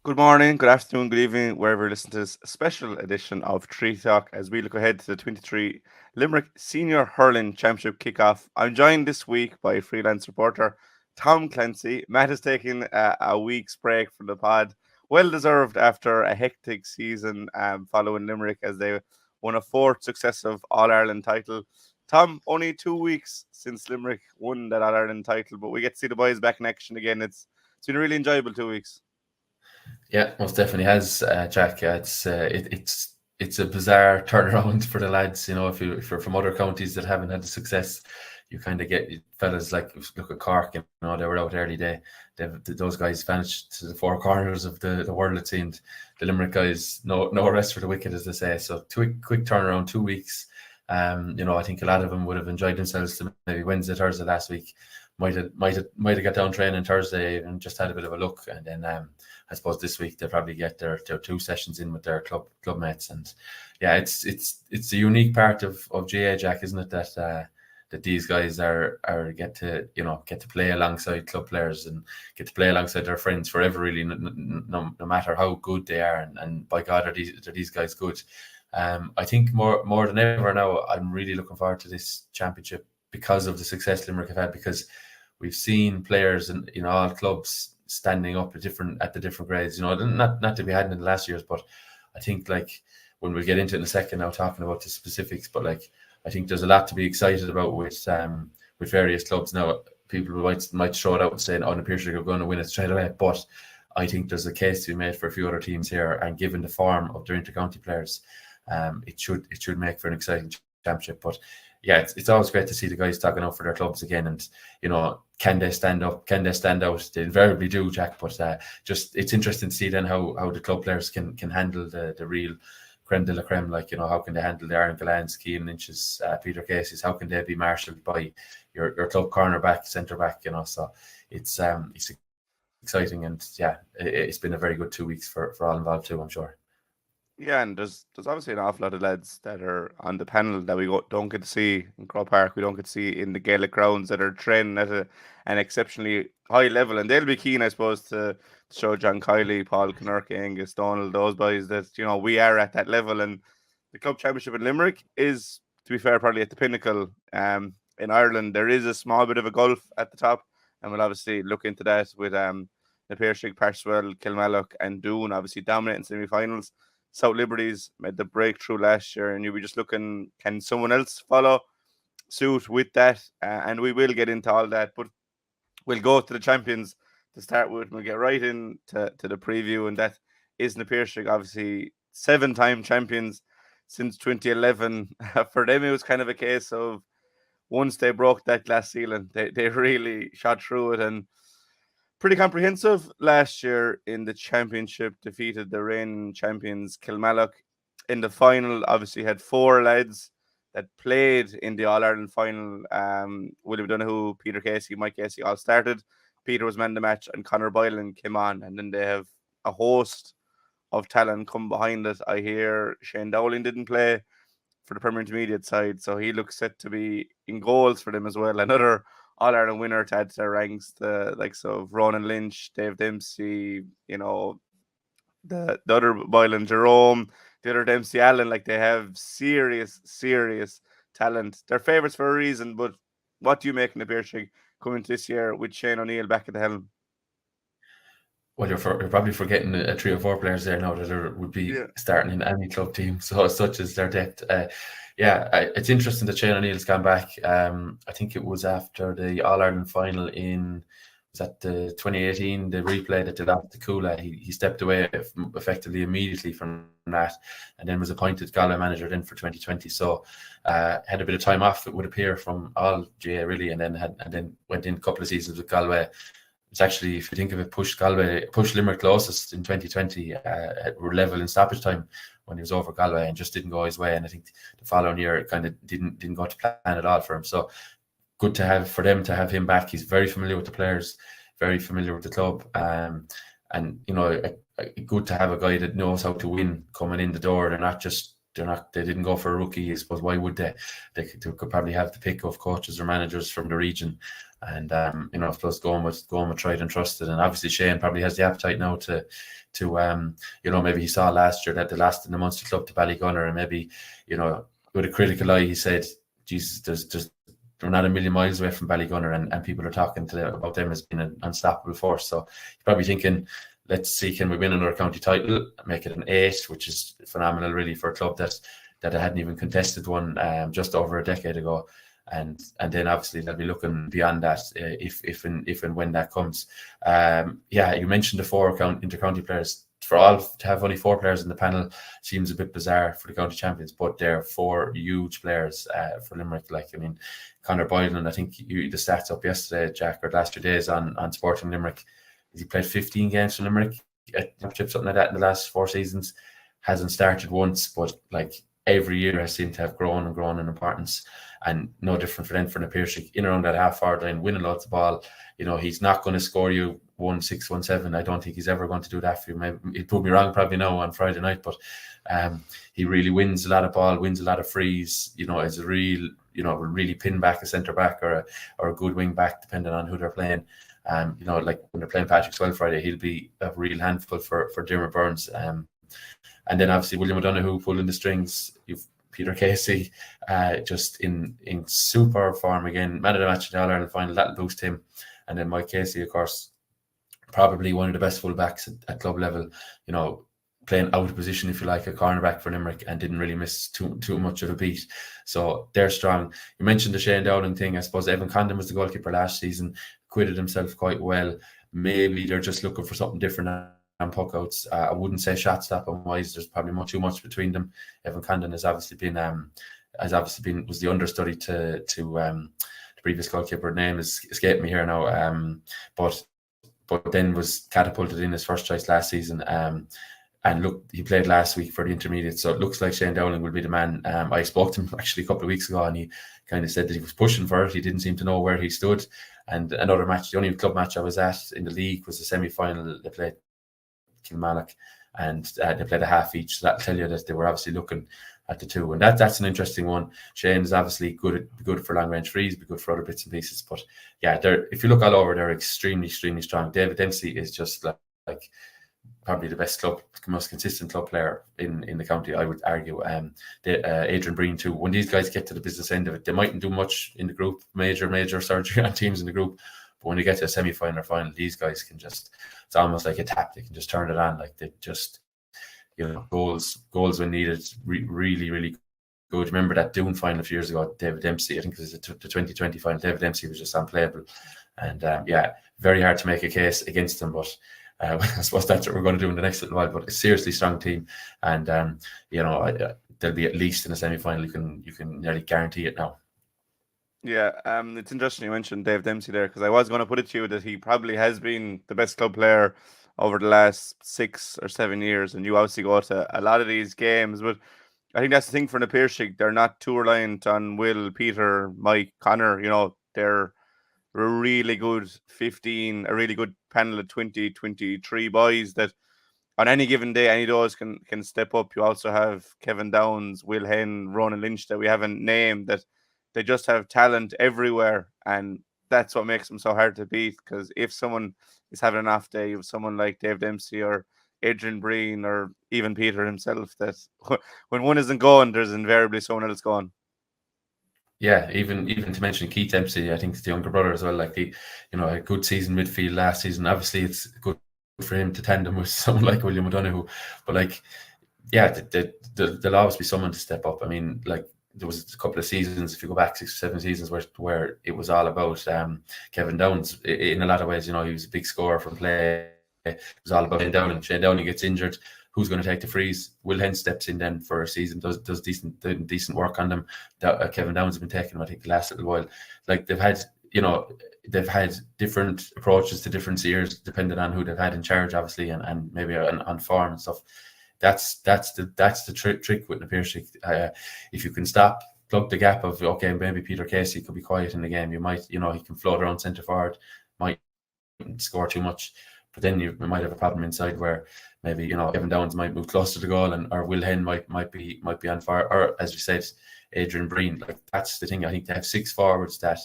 Good morning, good afternoon, good evening, wherever you listen to this special edition of Tree Talk as we look ahead to the 23 Limerick Senior Hurling Championship kickoff. I'm joined this week by freelance reporter Tom Clancy. Matt has taken a week's break from the pod, well deserved after a hectic season following Limerick as they won a fourth successive All Ireland title. Tom, only 2 weeks since Limerick won that All Ireland title, but we get to see the boys back in action again. It's been a really enjoyable 2 weeks. Yeah, most definitely has, Jack. It's a bizarre turnaround for the lads. You know, if you're from other counties that haven't had the success, you kind of get fellas like look at Cork. You know, they were out early. Those guys vanished to the four corners of the world. It seemed the Limerick guys no rest for the wicked, as they say. So quick turnaround, 2 weeks. You know, I think a lot of them would have enjoyed themselves to maybe Wednesday, Thursday last week. Might have got down training Thursday and just had a bit of a look, and then I suppose this week they'll probably get their 2 sessions in with their club mates. And yeah, it's a unique part of GA, Jack, isn't it, that these guys are get to play alongside club players and get to play alongside their friends forever, really, no matter how good they are. And by God, are these guys good. I think more than ever now, I'm really looking forward to this championship because of the success Limerick have had, because we've seen players in all clubs standing up at the different grades. You know, not that we hadn't in the last years, but I think, like, when we'll get into it in a second now, talking about the specifics, but like, I think there's a lot to be excited about with various clubs now. People might throw it out and saying, "Oh, the Pierce are going to win it straight away," but I think there's a case to be made for a few other teams here, and given the form of their intercounty players, it should make for an exciting championship. But yeah, it's always great to see the guys talking out for their clubs again, and you know, can they stand up? Can they stand out? They invariably do, Jack. But just it's interesting to see then how the club players can handle the real creme de la creme. Like, you know, how can they handle the Aaron Gallants, Cian Lynch's, Peter Casey's? How can they be marshalled by your club cornerback, centre back? You know, so it's exciting, and yeah, it's been a very good 2 weeks for all involved too, I'm sure. Yeah, and there's obviously an awful lot of lads that are on the panel that don't get to see in Crow Park. We don't get to see in the Gaelic grounds that are training at an exceptionally high level, and they'll be keen, I suppose, to show John Kiley, Paul Kinnerky, Angus Donald, those boys that we are at that level. And the club championship in Limerick is, to be fair, probably at the pinnacle. In Ireland, there is a small bit of a gulf at the top, and we'll obviously look into that with the Patrickswell, Patrickswell, Kilmallock, and Doon obviously dominating semi-finals. South Liberties made the breakthrough last year, and you'll be just looking, can someone else follow suit with that? And we will get into all that, but we'll go to the champions to start with. And we'll get right into the preview, and that is Na Piarsaigh, obviously 7-time champions since 2011. For them, it was kind of a case of once they broke that glass ceiling, they really shot through it, and pretty comprehensive last year in the championship. Defeated the reigning champions Kilmallock in the final. Obviously, had four lads that played in the All Ireland final. William Donoghue, Peter Casey, Mike Casey all started. Peter was man of the match, and Conor Boylan came on. And then they have a host of talent come behind it. I hear Shane Dowling didn't play for the Premier Intermediate side, so he looks set to be in goals for them as well. Another All Ireland winner to add to their ranks, the likes of Ronan Lynch, Dave Dempsey, the other Boylan Jerome, the other Dempsey Allen. Like, they have serious talent. They're favourites for a reason, but what do you make in the Beershig coming this year with Shane O'Neill back at the helm? Well, you're probably forgetting a 3 or 4 players there now that would be Yeah. starting in any club team. So such as their depth. It's interesting that Shane O'Neill's gone back. I think it was after the All Ireland final was that the 2018, the replay that did after Coola. He stepped away effectively immediately from that, and then was appointed Galway manager then for 2020. So had a bit of time off, it would appear, from all GA really, and then went in a couple of seasons with Galway. It's actually, if you think of it, pushed Limerick closest in 2020. Were level in stoppage time when he was over Galway, and just didn't go his way. And I think the following year it kind of didn't go to plan at all for him. So good for them to have him back. He's very familiar with the players, very familiar with the club, and good to have a guy that knows how to win coming in the door. They're not just they didn't go for a rookie. I suppose why would they? They could probably have the pick of coaches or managers from the region, and plus going with tried and trusted. And obviously Shane probably has the appetite now to maybe he saw last year that they lost in the Munster club to Ballygunner, and maybe with a critical eye he said, Jesus, they're not a million miles away from Ballygunner, and people are talking about them as being an unstoppable force. So you're probably thinking, let's see, can we win another county title, make it an 8, which is phenomenal really for a club that hadn't even contested one just over a decade ago. And then obviously they'll be looking beyond that if and when that comes. You mentioned the 4 inter-county players. For all to have only 4 players in the panel seems a bit bizarre for the county champions, but they're 4 huge players for Limerick. Conor Boylan, I think the stats up yesterday, Jack, or last 2 days on Sporting Limerick. He played 15 games for Limerick at Championship, something like that, in the last 4 seasons. Hasn't started once, but every year has seemed to have grown in importance. And no different for an 𝘱𝘱𝘰𝘪𝘮𝘬𝘓 in around that half-forward line, winning lots of ball. He's not going to score you 1-6, 1-7. I don't think he's ever going to do that for you. Maybe he'll prove me wrong probably now on Friday night, but he really wins a lot of ball, wins a lot of frees. Is a real, really pin back a centre back or a good wing back, depending on who they're playing. When they're playing Patrickswell Friday, he'll be a real handful for Dermot Burns. And then obviously William O'Donoghue pulling the strings. You've Peter Casey just in super form again, man of the match in the All-Ireland final. That'll boost him. And then Mike Casey, of course, probably one of the best fullbacks at club level, playing out of position, if you like, a cornerback for Limerick, and didn't really miss too much of a beat. So they're strong. You mentioned the Shane Dowling thing. I suppose Evan Condon was the goalkeeper last season, acquitted himself quite well. Maybe they're just looking for something different and puck outs. I wouldn't say shot stopping wise. There's probably too much between them. Evan Condon has obviously been was the understudy to the previous goalkeeper. Name is escaped me here now. But then was catapulted in his first choice last season. And look, he played last week for the intermediate, so it looks like Shane Dowling will be the man. I spoke to him actually a couple of weeks ago, and he kind of said that he was pushing for it. He didn't seem to know where he stood. And another match, the only club match I was at in the league was the semi-final. They played Kilmallock, and they played a half each. So that'll tell you that they were obviously looking at the two. And that's an interesting one. Shane's obviously good for long range frees, be good for other bits and pieces. But yeah, if you look all over, they're extremely, extremely strong. David Dempsey is just like probably the best most consistent club player in the county, I would argue. Adrian Breen too. When these guys get to the business end of it, they mightn't do much in the group, major surgery on teams in the group. But when you get to a semi-final or final, these guys can just, it's almost like a tap. They can just turn it on. Like they just, goals when needed. Really, really good. Remember that Doon final a few years ago, David Dempsey, I think it was the 2020 final, David Dempsey was just unplayable. And very hard to make a case against them. But I suppose that's what we're going to do in the next little while. But a seriously strong team. And, they'll be at least in a semi-final. You can nearly guarantee it now. Yeah, it's interesting you mentioned Dave Dempsey there, because I was going to put it to you that he probably has been the best club player over the last 6 or 7 years, and you obviously go to a lot of these games. But I think that's the thing for the 𝘱𝘱𝘰𝘪𝘮. They're not too reliant on Will, Peter, Mike, Connor. They're a really good 15, a really good panel of 20, 23 boys that on any given day, any of those can step up. You also have Kevin Downs, Will Henn, Ronan Lynch that we haven't named, that they just have talent everywhere, and that's what makes them so hard to beat. Because if someone is having an off day, you have someone like Dave Dempsey or Adrian Breen or even Peter himself, that when one isn't going, there's invariably someone else going. Yeah, even to mention Keith Dempsey, I think it's the younger brother as well. Like a good season midfield last season. Obviously, it's good for him to tandem with someone like William O'Donoghue, but there'll always be someone to step up. I mean, there was a couple of seasons, if you go back 6 or 7 seasons, where it was all about Kevin Downs. In a lot of ways, he was a big scorer from play. It was all about Shane Dowling. Shane Dowling gets injured. Who's going to take the frees? Will Henn steps in then for a season, does decent work on them. Kevin Downs has been taking them, I think, the last little while. They've had different approaches to different years, depending on who they've had in charge, obviously, and maybe on form and stuff. That's the trick with the 𝘱𝘱𝘰𝘪𝘮. If you can plug the gap of, okay, maybe Peter Casey could be quiet in the game. You might, he can float around centre forward, might score too much. But then you might have a problem inside where maybe, you know, Evan Downs might move close to the goal, or Will Hen might be on fire, or as you said, Adrian Breen. Like, that's the thing. I think they have 6 forwards that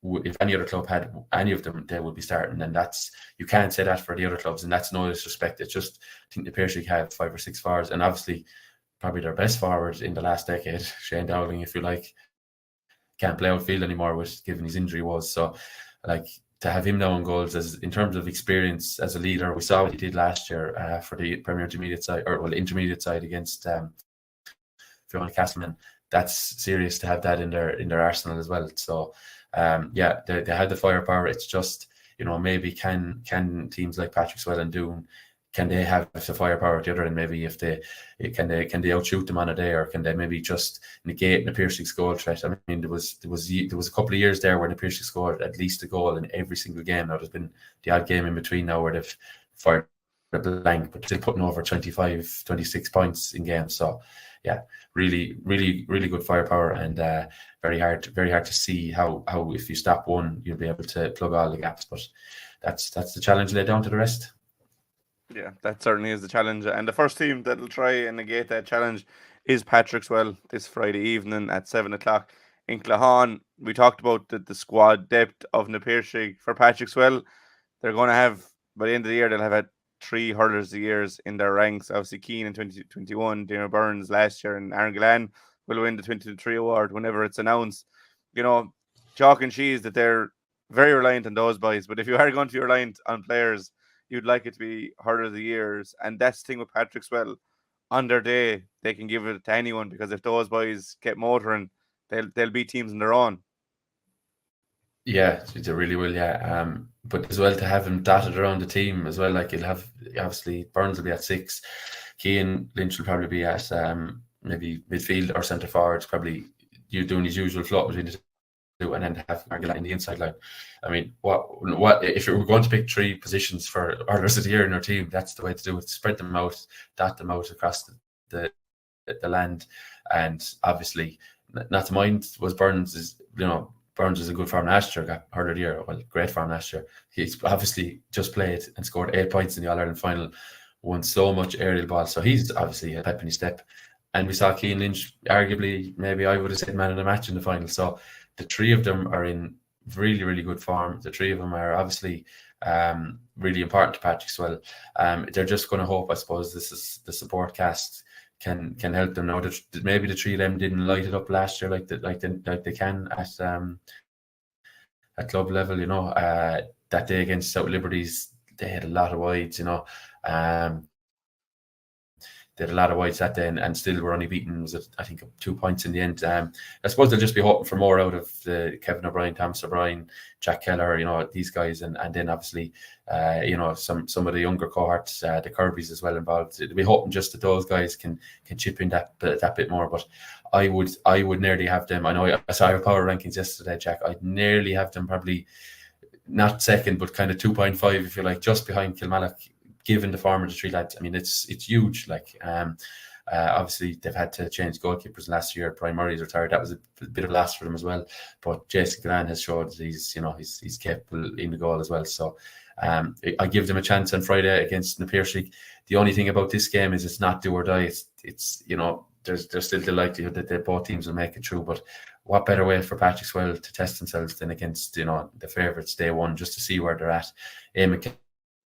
if any other club had any of them, they would be starting, and you can't say that for the other clubs, and that's no disrespect. It's just, I think the Patrick have 5 or 6 forwards, and obviously probably their best forward in the last decade, Shane Dowling, if you like, can't play outfield anymore given his injury was. So, like, to have him now in goals, as in terms of experience as a leader, we saw what he did last year for the Premier Intermediate side, intermediate side against Fiona Castleman. That's serious to have that in their arsenal as well. So they had the firepower. It's just, you know, maybe can teams like Patrickswell and Doon, can they have the firepower at the other end? Maybe if can they outshoot them on a day, or can they maybe just negate the Piercing's goal threat? I mean, there was a couple of years there where the Piercing scored at least a goal in every single game. Now there's been the odd game in between now where they've fired a blank, but still putting over 25, 26 points in games. So yeah, really, really, really good firepower, and very hard to see how if you stop one, you'll be able to plug all the gaps. But that's the challenge laid down to the rest. Yeah, that certainly is the challenge. And the first team that'll try and negate that challenge is Patrickswell this Friday evening at 7 o'clock in Claughaun. We talked about the squad depth of Na Piarsaigh for Patrickswell. They're going to have, by the end of the year, they'll have had 3 hurlers of the years in their ranks. Obviously, Keane in 2021, Dana Burns last year, and Aaron Gillan will win the 2023 award whenever it's announced. You know, chalk and cheese that they're very reliant on those boys. But if you are going to be reliant on players, you'd like it to be hurler of the years. And that's the thing with Patrickswell. On their day, they can give it to anyone, because if those boys get motoring, they'll beat teams on their own. Yeah, they really will, yeah. But as well, to have him dotted around the team as well, like, he'll have, obviously, Burns will be at 6, Cian Lynch will probably be at maybe midfield or centre forwards, probably doing his usual float between the two, and then have Argyle in the inside line. I mean, what if you were going to pick 3 positions for hurlers of the year in our team? That's the way to do it. Spread them out, dot them out across the land, and obviously, not to mind was Burns was in good form last year, got hurler of the year, well, great form last year. He's obviously just played and scored 8 points in the All-Ireland final, won so much aerial ball, so he's obviously a pep in his step. And we saw Cian Lynch, arguably, maybe I would have said man of the match in the final. So the 3 of them are in really, really good form. The 3 of them are obviously really important to Patrickswell. They're just going to hope, I suppose, this is the support cast can help them now. That maybe the 3 of them didn't light it up last year like they can at club level. You know, that day against South Liberties, they had a lot of wides. You know, they had a lot of wides that day, and still were only beaten, was it, I think, 2 points in the end. I suppose they'll just be hoping for more out of the Kevin O'Brien, Thomas O'Brien, Jack Keller, you know, these guys, and then obviously, you know, some of the younger cohorts, the Kirby's as well involved. They'll be hoping just that those guys can chip in that bit more. But I would nearly have them. I know I saw your power rankings yesterday, Jack. I'd nearly have them probably not second, but kind of 2.5, if you like, just behind Kilmallock, given the form of the 3 lads. I mean, it's huge. Like, obviously they've had to change goalkeepers last year. Brian Murray's retired. That was a bit of a loss for them as well. But Jason Gillan has showed that he's capable in the goal as well. So I give them a chance on Friday against Na Piarsaigh. The only thing about this game is it's not do or die. It's you know, there's still the likelihood that both teams will make it through. But what better way for Patrickswell to test themselves than against, you know, the favourites day one, just to see where they're at.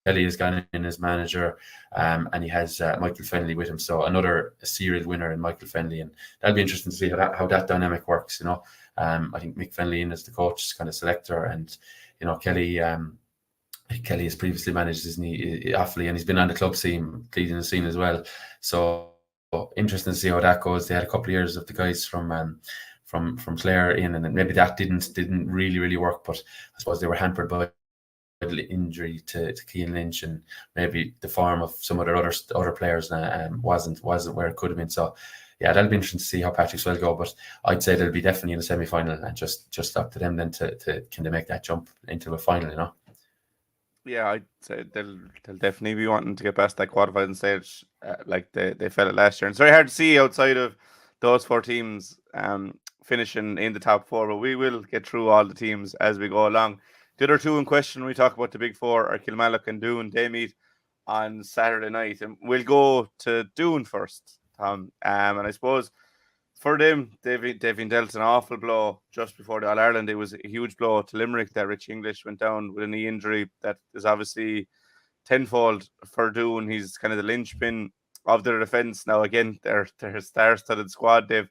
Kelly has gone in as manager, and he has Michael Fennelly with him. So another serial winner in Michael Fennelly, and that'll be interesting to see how that dynamic works. You know, I think Mick Fennelly in as the coach, kind of selector, and you know, Kelly has previously managed Offaly, and he's been on the club scene, leading the scene as well. So interesting to see how that goes. They had a couple of years of the guys from Clare in, and maybe that didn't really work, but I suppose they were hampered by injury to Cian Lynch, and maybe the form of some of their other players wasn't where it could have been. So yeah, that'll be interesting to see how Patrickswell go, but I'd say they'll be definitely in the semi-final, and just up to them then to can they make that jump into a final, you know. Yeah, I'd say they'll definitely be wanting to get past that qualifying stage, like they felt it last year. And it's very hard to see outside of those 4 teams finishing in the top 4, but we will get through all the teams as we go along. The other two in question, when we talk about the big four, are Kilmallock and Doon. They meet on Saturday night. And we'll go to Doon first, Tom. And I suppose for them, they've been dealt an awful blow just before the All-Ireland. It was a huge blow to Limerick that Richie English went down with a knee injury that is obviously tenfold for Doon. He's kind of the linchpin of their defence. Now, again, they're a star-studded squad. They've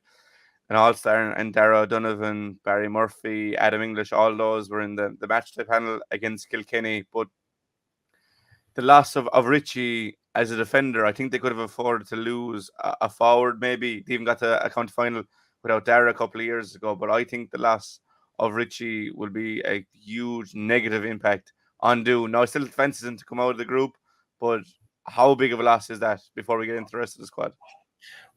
an all-star and Darragh O'Donovan, Barry Murphy, Adam English, all those were in the matchday panel against Kilkenny. But the loss of Richie as a defender, I think they could have afforded to lose a forward maybe. They even got to a county final without Darragh a couple of years ago. But I think the loss of Richie will be a huge negative impact on Doon. Now, I still fancy them to come out of the group, but how big of a loss is that before we get into the rest of the squad?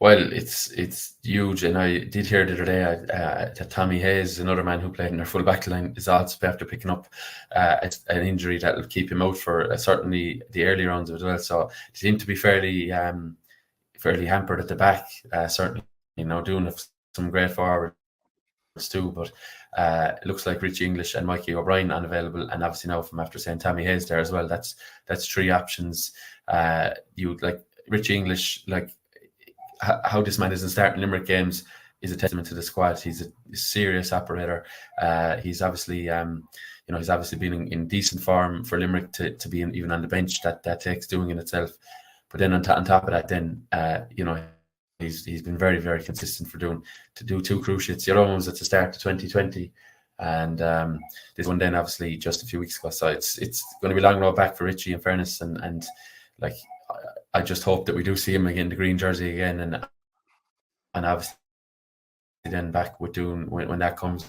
Well, it's huge, and I did hear the other day that Tommy Hayes, another man who played in their full back line, is also after picking up an injury that will keep him out for certainly the early rounds as well. So they seem to be fairly hampered at the back. Certainly, doing some great forwards too, but it looks like Richie English and Mikey O'Brien unavailable, and obviously now from after saying Tommy Hayes there as well. That's three options. You like Richie English, like. How this man isn't starting Limerick games is a testament to the squad. He's a serious operator. He's obviously, he's obviously been in decent form for Limerick to be even on the bench. That takes doing in itself. But then on top of that, then he's been very, very consistent for to do two cruciates. The other one was at the start of 2020, and this one then obviously just a few weeks ago. So it's going to be a long road back for Richie, in fairness, and like. I just hope that we do see him again, the green jersey again, and obviously then back with Doon when that comes.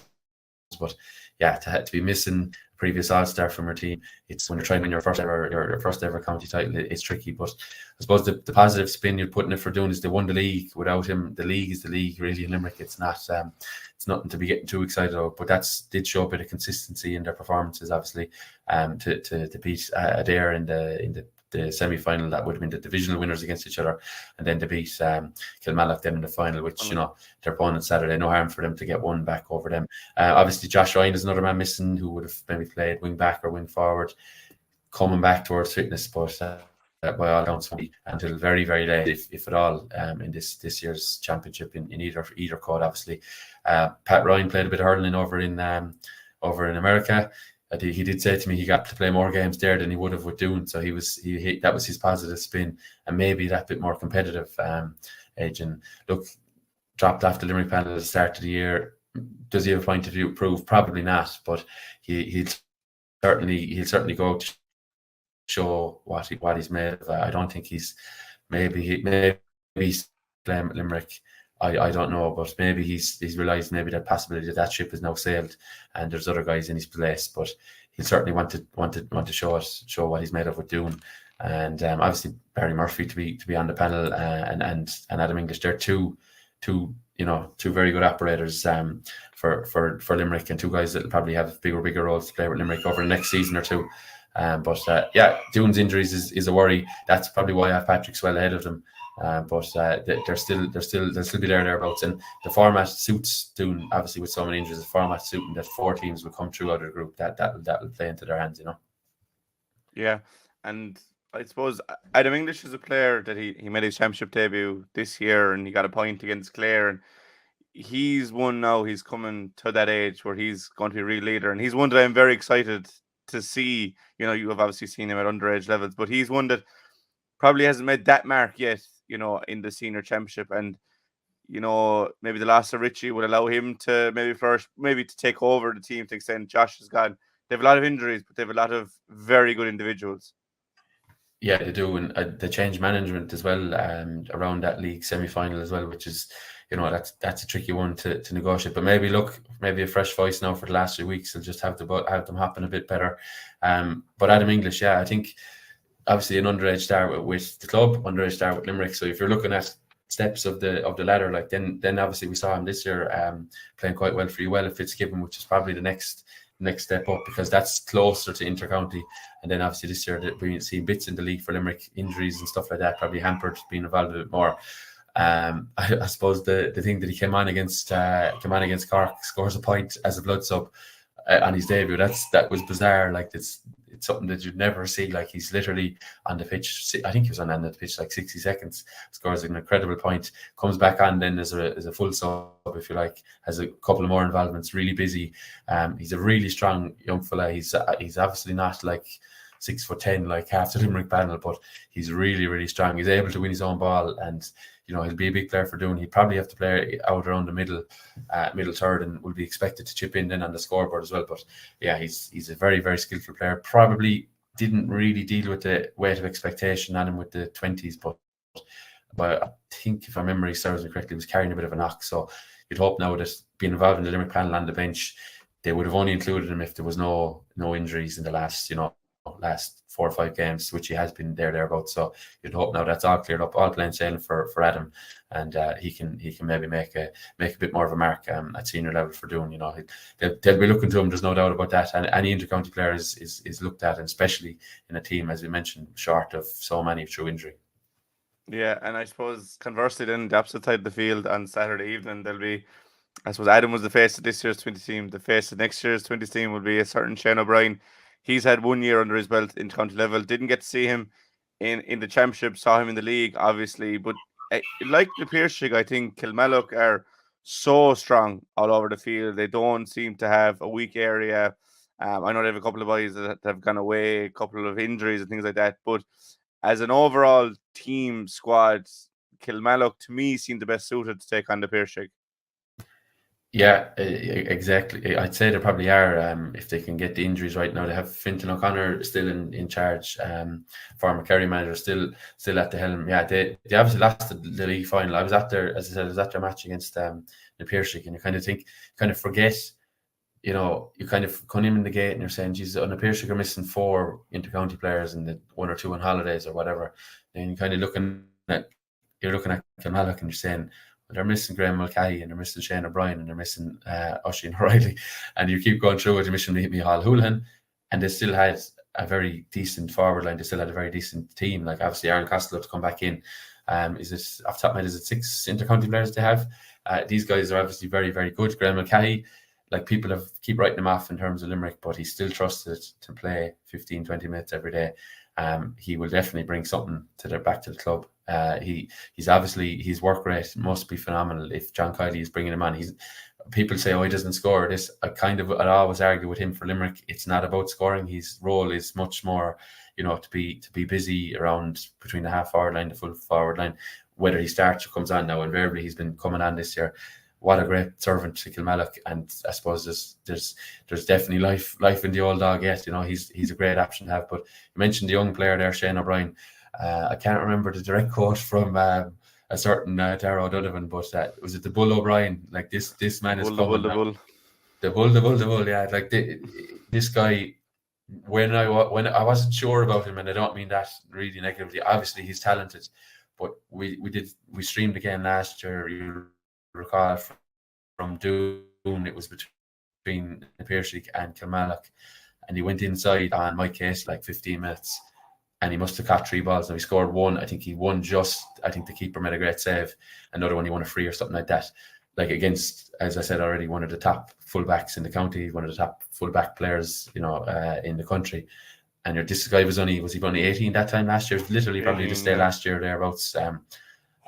But yeah, to be missing a previous All-Star from your team, it's when you're trying to win your first ever county title, it's tricky. But I suppose the positive spin you're putting it for Doon is they won the league. Without him, the league is the league really in Limerick. It's not it's nothing to be getting too excited about. But did show a bit of consistency in their performances, obviously, to beat Adair in the semi-final. That would have been the divisional winners against each other, and then to beat Kilmallock then in the final, which their opponent Saturday, no harm for them to get one back over them. Obviously Josh Ryan is another man missing who would have maybe played wing back or wing forward, coming back towards fitness, but by all accounts won't be until very, very late, if at all, in this year's championship in either code. Obviously, Pat Ryan played a bit of hurling over in America. He did say to me he got to play more games there than he would have with Doon, so that was his positive spin, and maybe that bit more competitive edge. And look, dropped off the Limerick panel at the start of the year. Does he have a point of view? Prove probably not, but he'll certainly go to show what he's made of. I don't think he's maybe he's playing at Limerick. I don't know, but maybe he's realised maybe that possibility that ship has now sailed and there's other guys in his place. But he'll certainly want to show what he's made of with Doon, and obviously Barry Murphy to be on the panel, and Adam English. They're two very good operators for Limerick, and two guys that will probably have bigger roles to play with Limerick over the next season or two. But Doon's injuries is a worry. That's probably why I have Patrickswell ahead of them. But they'll still be thereabouts, and the format suits Doon. Obviously, with so many injuries, the format suiting that 4 teams will come through out of the group. That will play into their hands, Yeah, and I suppose Adam English is a player that he made his championship debut this year, and he got a point against Clare, and he's one now. He's coming to that age where he's going to be a real leader, and he's one that I'm very excited to see. You have obviously seen him at underage levels, but he's one that probably hasn't made that mark yet, in the senior championship. And, maybe the loss of Richie would allow him to maybe flourish, maybe to take over the team to the extent Josh has gone. They have a lot of injuries, but they have a lot of very good individuals. Yeah, they do. And they change management as well around that league semi-final as well, which is, that's a tricky one to negotiate. But maybe a fresh voice now for the last 3 weeks. They'll just have them happen a bit better. But Adam English, I think, obviously an underage star with the club, underage star with Limerick. So if you're looking at steps of the ladder, like then obviously we saw him this year playing quite well for UL at Fitzgibbon, which is probably the next step up, because that's closer to intercounty. And then obviously this year we've seen bits in the league for Limerick, injuries and stuff like that probably hampered being involved a bit more. I suppose the thing that he came on against Cork, scores a point as a blood sub. on his debut. That was bizarre. Like it's something that you'd never see. Like he's literally on the pitch. I think he was on the pitch like 60 seconds. Scores an incredible point. Comes back on then as a full sub, if you like. Has a couple of more involvements. Really busy. He's a really strong young fella. He's obviously not like 6'10" like half the Limerick panel, but he's really, really strong. He's able to win his own ball, and you know he'll be a big player for Doon. He'd probably have to play out around the middle third, and will be expected to chip in then on the scoreboard as well. But yeah, he's a very, very skillful player. Probably didn't really deal with the weight of expectation on him with the 20s, but I think if my memory serves me correctly, he was carrying a bit of a knock. So you'd hope now that being involved in the Limerick panel on the bench, they would have only included him if there was no injuries in the last 4 or 5 games, which he has been thereabouts. So you'd hope now that's all cleared up, all plain sailing for Adam, and he can maybe make a bit more of a mark at senior level for Doon. You know, they'll be looking to him. There's no doubt about that. And any intercounty player is looked at, and especially in a team, as we mentioned, short of so many through injury. Yeah, and I suppose conversely, then the opposite side of the field on Saturday evening, there'll be, I suppose Adam was the face of this year's 20 team. The face of next year's 20 team will be a certain Shane O'Brien. He's had 1 year under his belt in county level. Didn't get to see him in the championship. Saw him in the league, obviously. But like the 𝘸𝘱𝘰𝘳𝘵, I think Kilmallock are so strong all over the field. They don't seem to have a weak area. I know they have a couple of boys that have gone away, a couple of injuries and things like that. But as an overall team squad, Kilmallock to me seemed the best suited to take on the 𝘸𝘱𝘰𝘵. Yeah, exactly. I'd say they probably are, if they can get the injuries right now. They have Fintan O'Connor still in charge, former Kerry manager, still at the helm. Yeah, they obviously lost the league final. I was at their match against the 𝘸𝘱𝘰𝘵, and you kind of forget, you know, you kind of come in the gate and you're saying, geez, on the 𝘸𝘱𝘰𝘵 are missing 4 intercounty players and the 1 or 2 on holidays or whatever. Then you're kind of looking at Kilmallock and you're saying, they're missing Graham Mulcahy and they're missing Shane O'Brien and they're missing Oisin O'Reilly, and you keep going through it. You're missing Micheál Houlihan, and they still had a very decent forward line. They still had a very decent team. Like obviously Aaron Costello to come back in. Is it off the top of my head? Is it 6 intercounty players they have? These guys are obviously very, very good. Graham Mulcahy, like people keep writing him off in terms of Limerick, but he's still trusted to play 15-20 minutes every day. He will definitely bring something back to the club. He's obviously, his work rate must be phenomenal if John Kiley is bringing him on. People say, oh, he doesn't score. I'd always argue with him for Limerick. It's not about scoring. His role is much more, you know, to be busy around between the half forward line, the full forward line. Whether he starts or comes on now, invariably he's been coming on this year. What a great servant to Kilmallock, and I suppose there's definitely life in the old dog yet. You know, he's a great option to have. But you mentioned the young player there, Shane O'Brien. I can't remember the direct quote from a certain Darragh O'Donovan, but was it the Bull O'Brien? Like this man is coming. The bull. Yeah, like this guy. When I wasn't sure about him, and I don't mean that really negatively. Obviously, he's talented, but we streamed again last year. You recall from Doon, it was between the 𝘸𝘱𝘰𝘵 and Kilmallock, and he went inside on Mike Case like 15 minutes, and he must have caught 3 balls. Now he scored 1. I think he won just. I think the keeper made a great save. Another one he won a free or something like that. Like against, as I said already, one of the top fullbacks in the county, one of the top fullback players, you know, in the country. And this guy was he only 18 that time last year? Literally probably just there last year thereabouts. And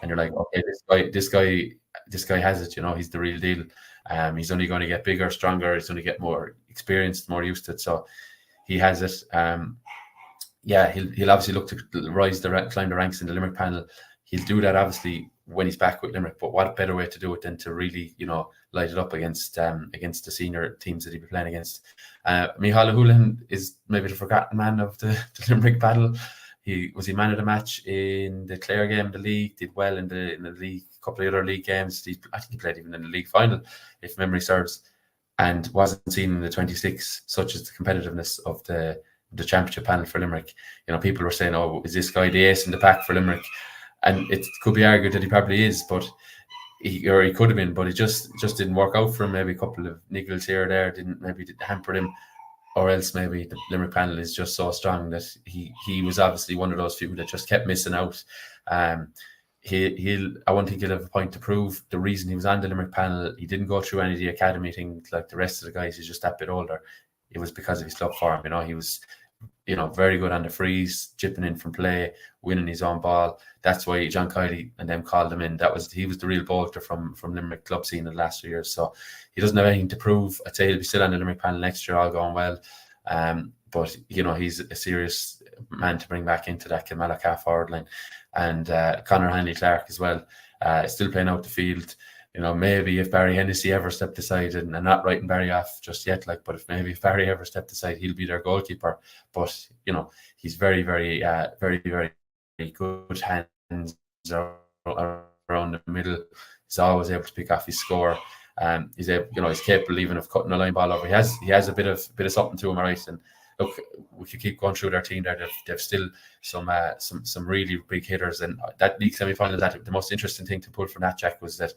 you're like, okay, this guy has it. You know, he's the real deal. He's only going to get bigger, stronger. He's going to get more experienced, more used to it. So he has it. Yeah, he'll obviously look to climb the ranks in the Limerick panel. He'll do that obviously when he's back with Limerick. But what better way to do it than to really, you know, light it up against the senior teams that he'll be playing against. Micheál Houlihan is maybe the forgotten man of the Limerick panel. He man of the match in the Clare game, the league. Did well in the league, a couple of other league games. I think he played even in the league final, if memory serves, and wasn't seen in the 26. Such as the competitiveness of the championship panel for Limerick. You know, people were saying, "Oh, is this guy the ace in the pack for Limerick?" And it could be argued that he probably is, but he could have been, but it just didn't work out for him. Maybe a couple of niggles here or there didn't hamper him, or else maybe the Limerick panel is just so strong that he was obviously one of those few that just kept missing out. I won't think he'll have a point to prove. The reason he was on the Limerick panel, he didn't go through any of the academy things like the rest of the guys. He's just that bit older. It was because of his club form. He was, very good on the freeze, chipping in from play, winning his own ball. That's why John Kiely and them called him in. He was the real bolter from Limerick club scene in the last 2 years. So he doesn't have anything to prove. I'd say he'll be still on the Limerick panel next year, all going well. But he's a serious man to bring back into that Kilmallock half forward line. And Conor Hanley-Clark as well, still playing out the field. Maybe if Barry Hennessy ever stepped aside, and I'm not writing Barry off just yet, but if Barry ever stepped aside, he'll be their goalkeeper. But he's very, very, very, very good hands around the middle. He's always able to pick off his score. He's able, he's capable even of cutting a line ball over. He has a bit of something to him, right? And look, we could keep going through their team there. They've still some really big hitters, and that league semi-final. That the most interesting thing to pull from that, Jack, was that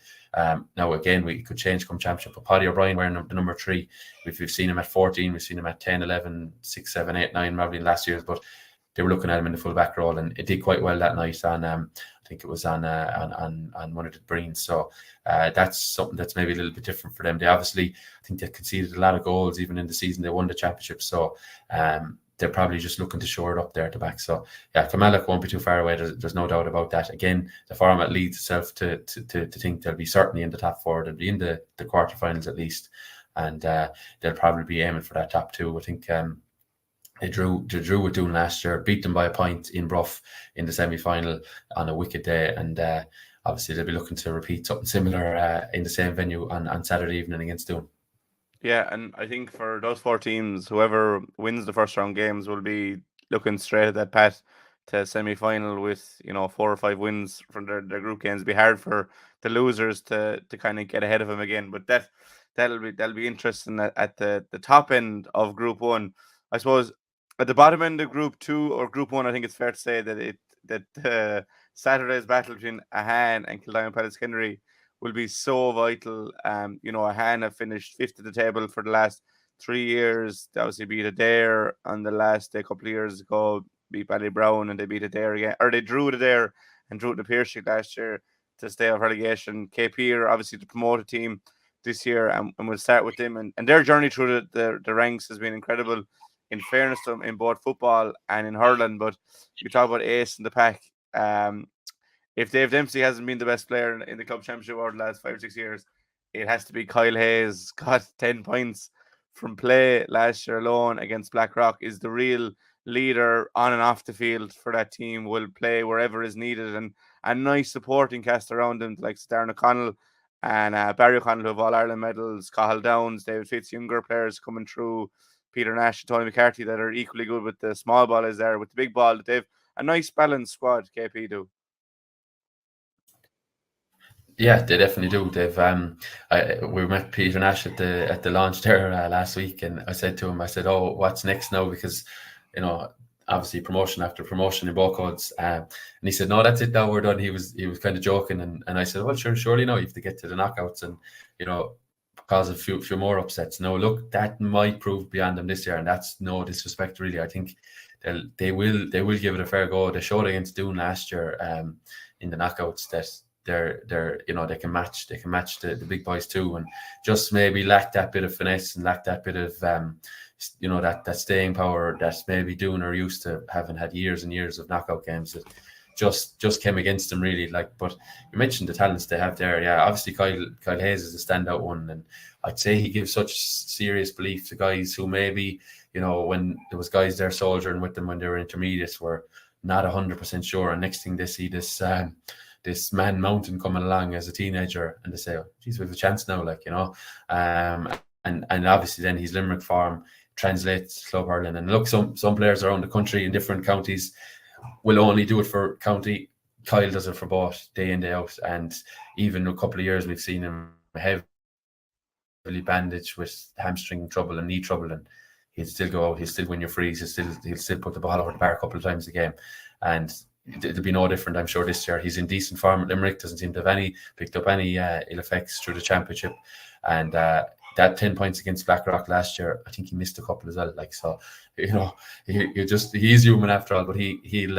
now again we could change come championship. But Paddy O'Brien wearing the number 3. We've seen him at 14. We've seen him at 10, 11, 6, 7, 8, 9, probably in last year's. But they were looking at him in the full back role, and it did quite well that night. On I think it was on one of the Breens. So that's something that's maybe a little bit different for them. They obviously, I think they conceded a lot of goals even in the season. They won the championship, so they're probably just looking to shore it up there at the back. So yeah, Kilmallock won't be too far away. There's no doubt about that. Again, the format leads itself to think they'll be certainly in the top 4. They'll be in the quarterfinals at least, and they'll probably be aiming for that top 2. I think they drew with Doon last year, beat them by a point in Bruff in the semi-final on a wicked day, and obviously they'll be looking to repeat something similar in the same venue on Saturday evening against Doon. Yeah, and I think for those 4 teams, whoever wins the first round games will be looking straight at that path to semi-final with 4 or 5 wins from their group games. It'll be hard for the losers to kind of get ahead of them again, but that'll be interesting at the top end of Group 1. I suppose at the bottom end of Group 2 or Group 1, I think it's fair to say that Saturday's battle between Ahan and Kildare-Patrickswell will be so vital. Ahan have finished 5th at the table for the last 3 years. They obviously beat Adair on the last day a couple of years ago, beat Ballybrown, and they beat Adair again. Or they drew Adair and drew the 𝘕𝘰𝘦 last year to stay off relegation. KP are obviously the promoted team this year, and we'll start with them. And their journey through the ranks has been incredible, in fairness to them, in both football and in hurling. But you talk about ace in the pack. If Dave Dempsey hasn't been the best player in the club championship over the last 5 or 6 years, it has to be Kyle Hayes. Got 10 points from play last year alone against Blackrock. Is the real leader on and off the field for that team. Will play wherever is needed, and a nice supporting cast around him, like Darren O'Connell and Barry O'Connell, who have All-Ireland medals, Cathal Downs, David Fitz, younger players coming through, Peter Nash and Tony McCarthy, that are equally good with the small ball as there with the big ball. That they've a nice balanced squad, KP do. Yeah, they definitely do. We met Peter Nash at the launch there last week, and I said to him, "Oh, what's next now?" Because obviously promotion after promotion in both codes, and he said, "No, that's it now, we're done." He was kind of joking, and I said, "Well, surely no, you have to get to the knockouts, and cause a few more upsets." No, look, that might prove beyond them this year, and that's no disrespect really. I think they will give it a fair go. They showed against Doon last year in the knockouts that they can match the big boys too, and just maybe lack that bit of finesse and lack that bit of that staying power that maybe Doon are used to, having had years and years of knockout games that just came against them really. But you mentioned the talents they have there. Yeah, obviously Kyle Hayes is a standout one, and I'd say he gives such serious belief to guys who maybe when there was guys there soldiering with them when they were intermediates were not 100% sure, and next thing they see this man mountain coming along as a teenager, and they say, "Oh, geez, we have a chance now," and obviously then his Limerick form translates to club hurling. And look, some players around the country in different counties will only do it for county. Kyle does it for both, day in, day out, and even a couple of years we've seen him heavily bandaged with hamstring trouble and knee trouble, and he'll still go out, he'll still win your frees, he'll still put the ball over the bar a couple of times a game, and it'll be no different, I'm sure, this year. He's in decent form at Limerick, doesn't seem to have picked up any ill effects through the championship, and that 10 points against Blackrock last year, I think he missed a couple as well. He's human after all, but he'll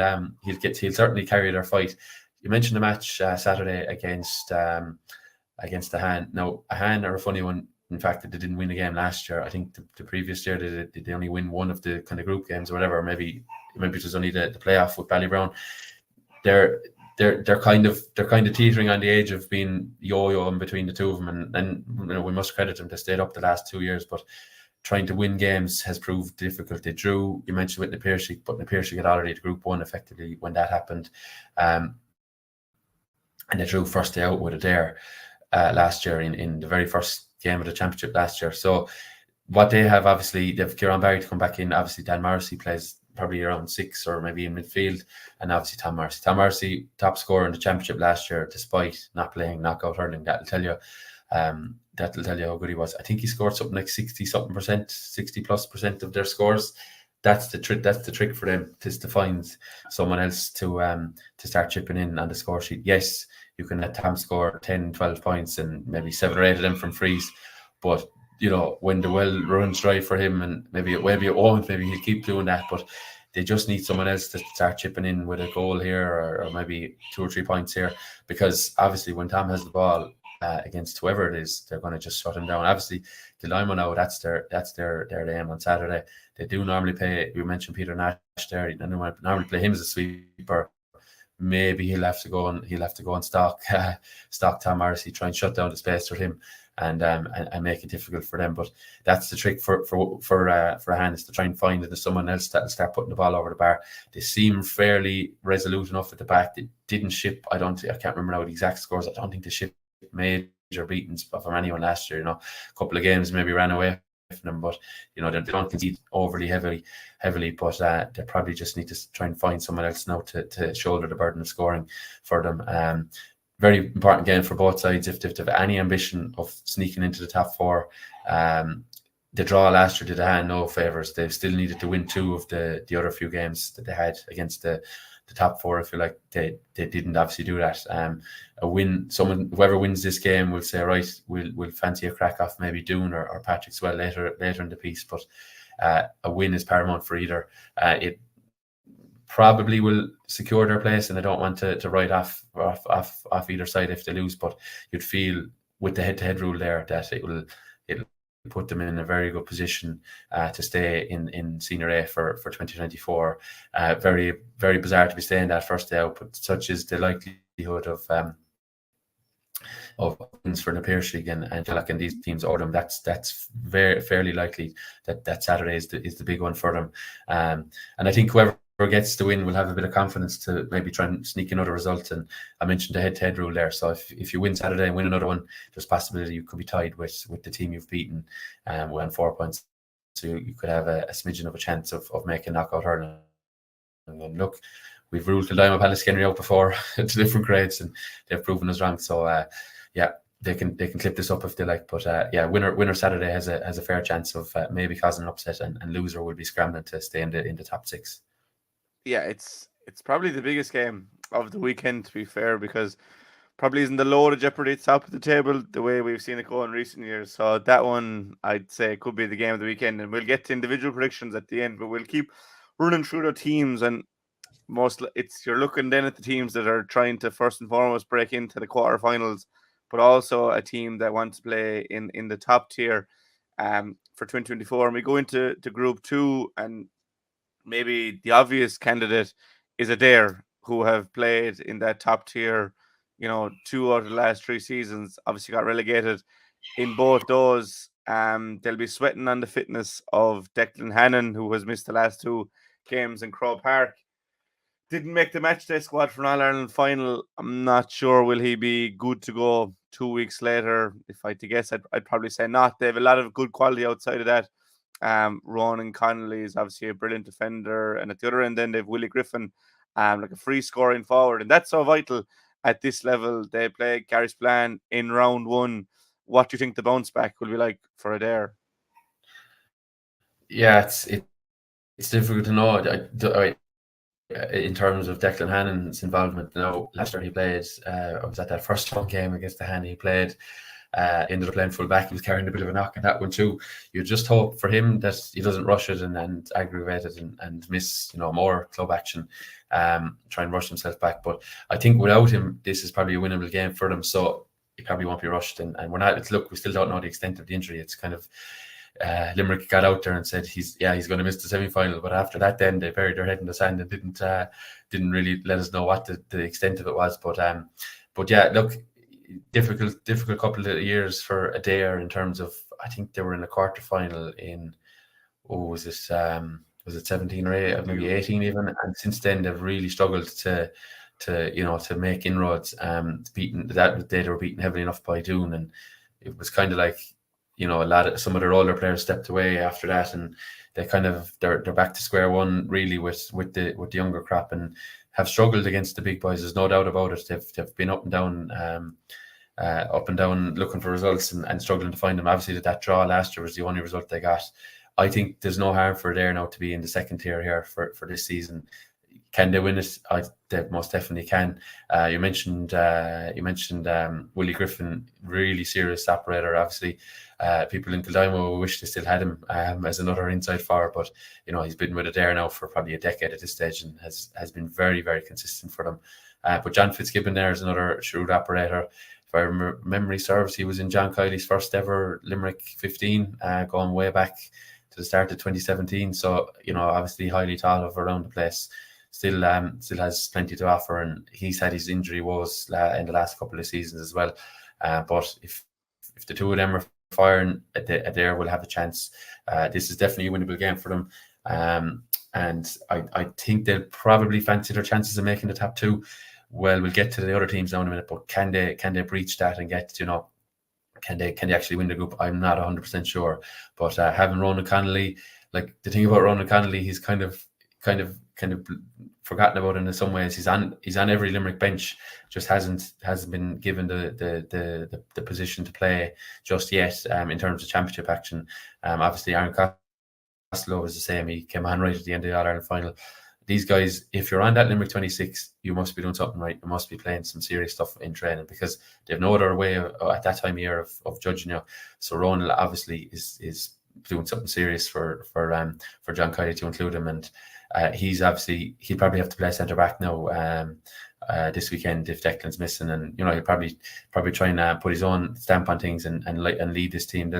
certainly carry their fight. you mentioned the match Saturday against the Hand. Now, a Hand are a funny one. In fact, they didn't win the game last year. I think the previous year they only win one of the kind of group games or whatever. Maybe it was only the playoff with Ballybrown. They're kind of teetering on the edge of being yo-yo in between the two of them, and we must credit them. They stayed up the last 2 years, but trying to win games has proved difficult. They drew, you mentioned, with 𝘠𝘱𝘰𝘃, but 𝘠𝘱𝘃 had already the Group 1 effectively when that happened, and they drew first day out with 𝘠𝘪𝘵𝘩 last year in the very first game of the championship last year. So what they have, obviously, they have Kieran Barry to come back in. Obviously, Dan Morrissey plays probably around 6 or maybe in midfield, and obviously Tom Morrissey. Tom Morrissey, top scorer in the championship last year, despite not playing knockout hurling. That'll tell you how good he was. I think he scored something like 60+ % of their scores. That's the trick. That's the trick for them, is to find someone else to start chipping in on the score sheet. Yes, you can let Tom score 10, 12 points and maybe 7 or 8 of them from frees, but when the well runs dry for him, and maybe it won't, maybe he'll keep doing that, but they just need someone else to start chipping in with a goal here, or maybe 2 or 3 points here, because obviously when Tom has the ball against whoever it is, they're going to just shut him down. Obviously, the lineman now, that's their aim on Saturday. They do normally play, you mentioned Peter Nash there, they normally play him as a sweeper. Maybe he'll have to go and stalk Tom Morrissey, try and shut down the space for him, and make it difficult for them. But that's the trick for a Hand, is to try and find someone else that'll start putting the ball over the bar. They seem fairly resolute enough at the back. They didn't ship, I can't remember now the exact scores. I don't think they shipped major beatings from anyone last year. A couple of games maybe ran away from them, but they don't concede overly heavily, but they probably just need to try and find someone else now to shoulder the burden of scoring for them. Very important game for both sides if they have any ambition of sneaking into the top 4. The draw last year did a Hand no favours. They still needed to win 2 of the other few games that they had against the top 4. If you like, they didn't obviously do that. A win, whoever wins this game will say, right, we'll fancy a crack off maybe Doon or Patrickswell later in the piece, but a win is paramount for either. It probably will secure their place, and I don't want to write off either side if they lose, but you'd feel with the head-to-head rule there that it'll put them in a very good position to stay in Senior A for 2024. Very, very bizarre to be staying that first day out, but such is the likelihood of wins for the 𝘠𝘱𝘃 and Kilmallock and these teams order them. That's fairly likely that Saturday is the big one for them. And I think whoever gets the win will have a bit of confidence to maybe try and sneak another result. And I mentioned the head-to-head rule there, so if you win Saturday and win another one, there's possibility you could be tied with the team you've beaten on 4 points, so you could have a smidgen of a chance of making knockout hurling. And look, we've ruled Kildima 𝘠𝘱𝘃 out before to different grades, and they've proven us wrong. So they can clip this up if they like, but winner Saturday has a fair chance of maybe causing an upset, and loser will be scrambling to stay in the top 6. Yeah, it's probably the biggest game of the weekend, to be fair, because probably isn't the load of jeopardy at top of the table the way we've seen it go in recent years. So that one, I'd say, could be the game of the weekend, and we'll get to individual predictions at the end, but we'll keep running through the teams. And you're looking then at the teams that are trying to first and foremost break into the quarterfinals, but also a team that wants to play in the top tier for 2024. And we go into Group 2, and maybe the obvious candidate is 𝘠𝘪𝘵, who have played in that top tier, 2 out of the last 3 seasons, obviously got relegated in both those. They'll be sweating on the fitness of Declan Hannon, who has missed the last 2 games in Croke Park. Didn't make the matchday squad for an All-Ireland final. I'm not sure will he be good to go 2 weeks later. If I had to guess, I'd probably say not. They have a lot of good quality outside of that. Ronan Connolly is obviously a brilliant defender, and at the other end then they've Willie Griffin, like a free scoring forward, and that's so vital at this level. They play Carricksplan in round 1. What do you think the bounce back will be like for 𝘠𝘪𝘵? Yeah, it's difficult to know. In terms of Declan Hannon's involvement, last year he played. I was at that first home game against the Hand. He played ended up playing full back. He was carrying a bit of a knock on that one too. You just hope for him that he doesn't rush it and aggravate it and miss, more club action, try and rush himself back. But I think without him, this is probably a winnable game for them. So he probably won't be rushed. And we're not, we still don't know the extent of the injury. It's kind of, Limerick got out there and said he's going to miss the semi-final, but after that then they buried their head in the sand and didn't really let us know what the extent of it was. But yeah, look, difficult couple of years for Adair in terms of, I think they were in a quarter final in was it 17 or 8, maybe 18 even, and since then they've really struggled to make inroads. They were beaten heavily enough by Doon, and it was kind of like, some of their older players stepped away after that, and they're back to square one really with the younger crop, and have struggled against the big boys. There's no doubt about it. They've been up and down looking for results and struggling to find them. Obviously, that draw last year was the only result they got. I think there's no harm for Adair now to be in the second tier here for this season. Can they win it? They most definitely can. You mentioned Willie Griffin, really serious operator. Obviously, people in Kildimo wish they still had him as another inside forward, but he's been with Adair now for probably a decade at this stage and has been very, very consistent for them. But John Fitzgibbon there is another shrewd operator. If I memory serves, he was in John Kiley's first ever Limerick 15, going way back to the start of 2017. So obviously highly thought of around the place. Still has plenty to offer, and he's had his injury woes in the last couple of seasons as well. But if the two of them are firing, Adair will have a chance. This is definitely a winnable game for them, and I think they'll probably fancy their chances of making the top two. Well, we'll get to the other teams now in a minute, but can they breach that and get can they actually win the group? I'm not 100% sure, but having Ronan Connolly, like the thing about Ronan Connolly, he's kind of forgotten about in some ways. He's on every Limerick bench, just hasn't been given the position to play just yet in terms of championship action. Obviously Aaron Costello was the same. He came on right at the end of the All-Ireland final. These guys, if you're on that Limerick 26, you must be doing something right. You must be playing some serious stuff in training, because they have no other way at that time of year of judging you. So Ronald obviously is doing something serious for John Kiley to include him, and he'll probably have to play centre back now this weekend if Declan's missing, and he'll probably try and put his own stamp on things and lead this team.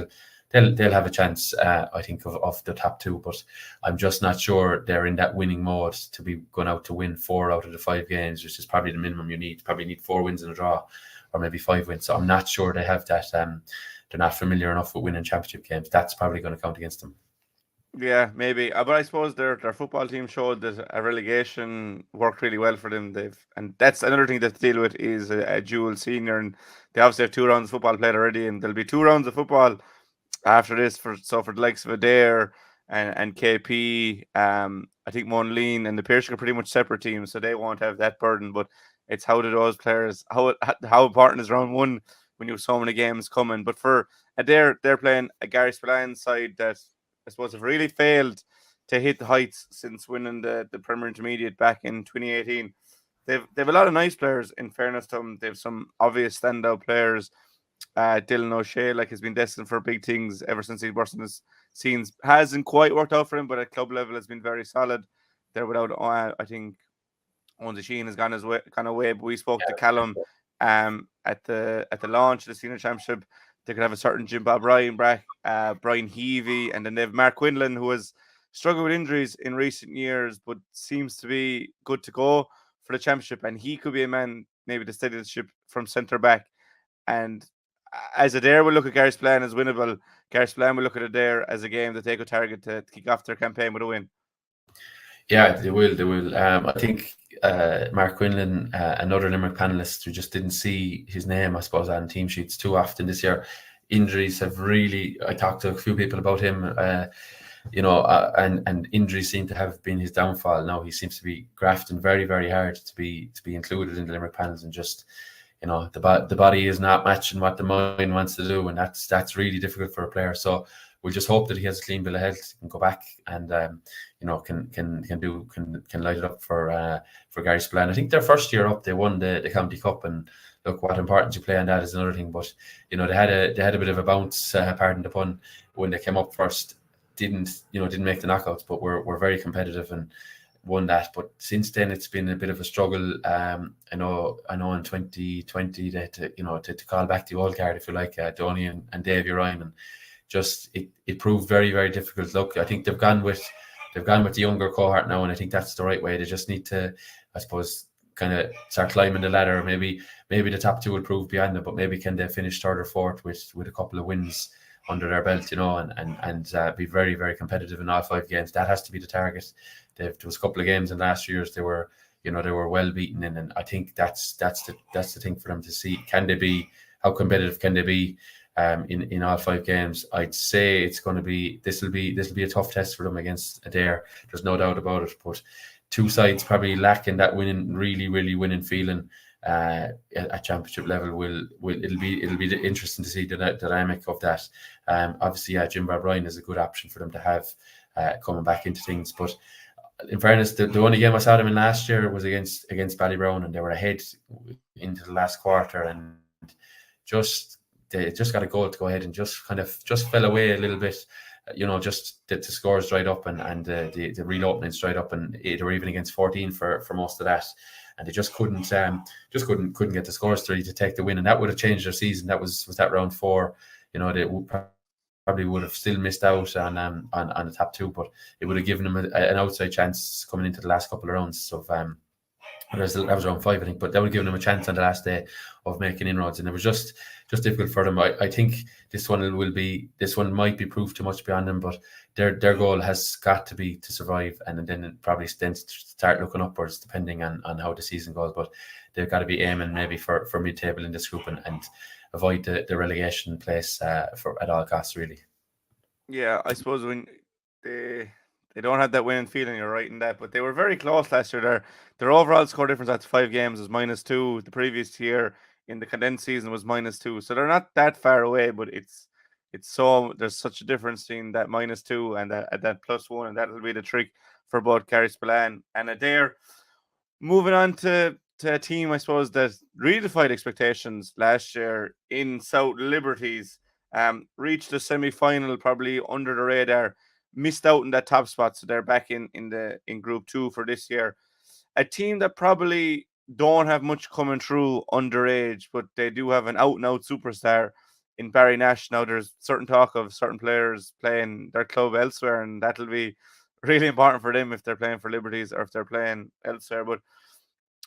They'll have a chance, I think, of the top two, but I'm just not sure they're in that winning mode to be going out to win 4 out of the 5 games, which is probably the minimum you need. Probably need 4 wins and a draw, or maybe 5 wins. So I'm not sure they have that. They're not familiar enough with winning championship games. That's probably going to count against them. Yeah, maybe. But I suppose their football team showed that a relegation worked really well for them. And that's another thing they have to deal with is a dual senior, and they obviously have 2 rounds of football played already, and there'll be 2 rounds of football after this for the likes of Adair and KP. I think Monaleen and the 𝘰𝘰𝘦𝘭𝘴 are pretty much separate teams, so they won't have that burden. But it's how do those players, how important is round 1 when you have so many games coming. But for Adair, they're playing a Gary Spillane side that I suppose have really failed to hit the heights since winning the Premier Intermediate back in 2018. They've a lot of nice players, in fairness to them. They have some obvious standout players. Dylan O'Shea has been destined for big things ever since he burst in his scenes. Hasn't quite worked out for him, but at club level has been very solid. They're without, I think, Owen Sheen has gone his way, but we spoke to Callum at the launch of the Senior Championship. They could have a certain Jim Bob Ryan back, Brian Heavey, and then they have Mark Quinlan, who has struggled with injuries in recent years, but seems to be good to go for the championship. And he could be a man maybe to steady the ship from centre back. And as Adair will look at Gary Spillane as winnable, Gary Spillane will look at Adair as a game that they could target to kick off their campaign with a win. Yeah, they will. I think Mark Quinlan, another Limerick panellist who just didn't see his name, I suppose, on team sheets too often this year. Injuries have really, I talked to a few people about him, and injuries seem to have been his downfall. Now he seems to be grafting very, very hard to be included in the Limerick panels, and just, the body is not matching what the mind wants to do, and that's really difficult for a player. So we'll just hope that he has a clean bill of health, can go back and can light it up for Gary Spillane. I think their first year up, they won the County Cup, and look, what importance you play on that is another thing. But they had a bit of a bounce, pardon the pun, when they came up first. Didn't make the knockouts, but were very competitive and won that. But since then, it's been a bit of a struggle. I know in 2020 that to call back the old guard, if you like, Donny and Davy Ryan, and just it proved very, very difficult. Look, I think they've gone with the younger cohort now, and I think that's the right way. They just need to, I suppose, kind of start climbing the ladder. Maybe the top two will prove beyond them, but maybe can they finish third or fourth with a couple of wins under their belt, and be very, very competitive in all 5 games. That has to be the target. There was a couple of games in last years they were well beaten in, and I think that's the thing for them to see. How competitive can they be in all 5 games? I'd say it's going to be this will be a tough test for them against Adair. There's no doubt about it. But 2 sides probably lacking that really winning feeling at championship level. It'll be interesting to see the dynamic of that. Obviously, Jim Bryan is a good option for them to have coming back into things. But in fairness, the only game I saw them in last year was against Ballybrown, and they were ahead into the last quarter, and they just got a goal to go ahead and just fell away a little bit. Just the scores dried up and the real openings dried up, and they were even against 14 for most of that, and they just couldn't get the scores to take the win, and that would have changed their season. That was that round 4. They probably would have still missed out on the top 2, but it would have given them an outside chance coming into the last couple of rounds of that was round 5, I think, but that would have given them a chance on the last day of making inroads, and it was just difficult for them. I think this one might be proved too much beyond them, but their goal has got to be to survive, and then probably start looking upwards depending on how the season goes. But they've got to be aiming maybe for mid-table in this group and avoid the relegation place at all costs, really. Yeah, I suppose when they don't have that winning feeling, you're right in that, but they were very close last year. Their overall score difference after 5 games was -2. The previous year in the condensed season was -2, so they're not that far away. But there's such a difference in that -2 and that +1, and that'll be the trick for both Patrickswell and Adair. Moving on to a team, I suppose, that really defied expectations last year in South Liberties. Reached the semi-final probably under the radar. Missed out in that top spot, so they're back in Group 2 for this year. A team that probably don't have much coming through underage, but they do have an out-and-out superstar in Barry Nash. Now, there's certain talk of certain players playing their club elsewhere, and that'll be really important for them if they're playing for Liberties or if they're playing elsewhere. But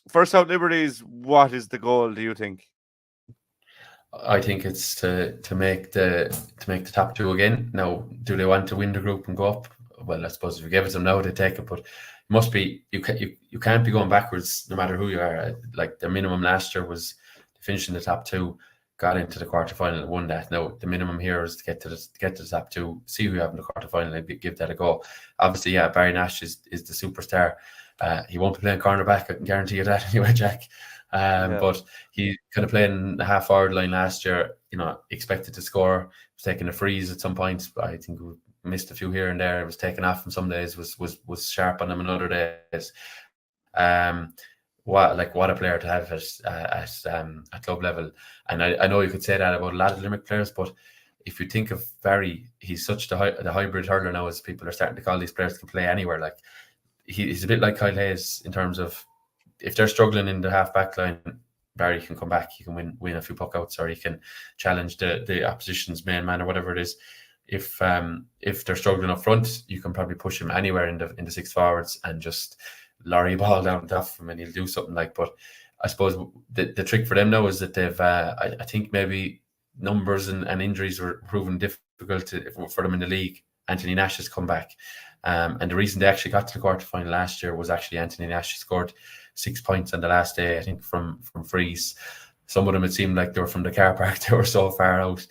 for South Liberties, what is the goal, do you think? I think it's to make the top 2 again. Now, do they want to win the group and go up? Well, I suppose if you give it to them now, they take it. But it must be you can't be going backwards no matter who you are. Like their minimum last year was to finish in the top 2, got into the quarterfinal and won that. Now the minimum here is to get to the top 2, see who you have in the quarterfinal and give that a go. Obviously, yeah, Barry Nash is the superstar. He won't be playing cornerback, I can guarantee you that anyway, Jack. But he kind of played in the half-forward line last year, expected to score. Was taking a freeze at some point. I think we missed a few here and there. It was taken off from some days, was sharp on them on other days. What a player to have at club level. And I know you could say that about a lot of Limerick players, but if you think of Barry, he's such the hybrid hurler now, as people are starting to call these players, can play anywhere. Like he's a bit like Kyle Hayes in terms of, if they're struggling in the half-back line, Barry can come back. He can win a few puckouts, or he can challenge the opposition's main man or whatever it is. If they're struggling up front, you can probably push him anywhere in the 6 forwards and just lorry ball down top of him, and he'll do something like. But I suppose the trick for them now is that they've I think maybe numbers and injuries were proven difficult for them in the league. Anthony Nash has come back, and the reason they actually got to the quarterfinal last year was actually Anthony Nash scored 6 points on the last day, I think, from frees. Some of them, it seemed like they were from the car park. They were so far out.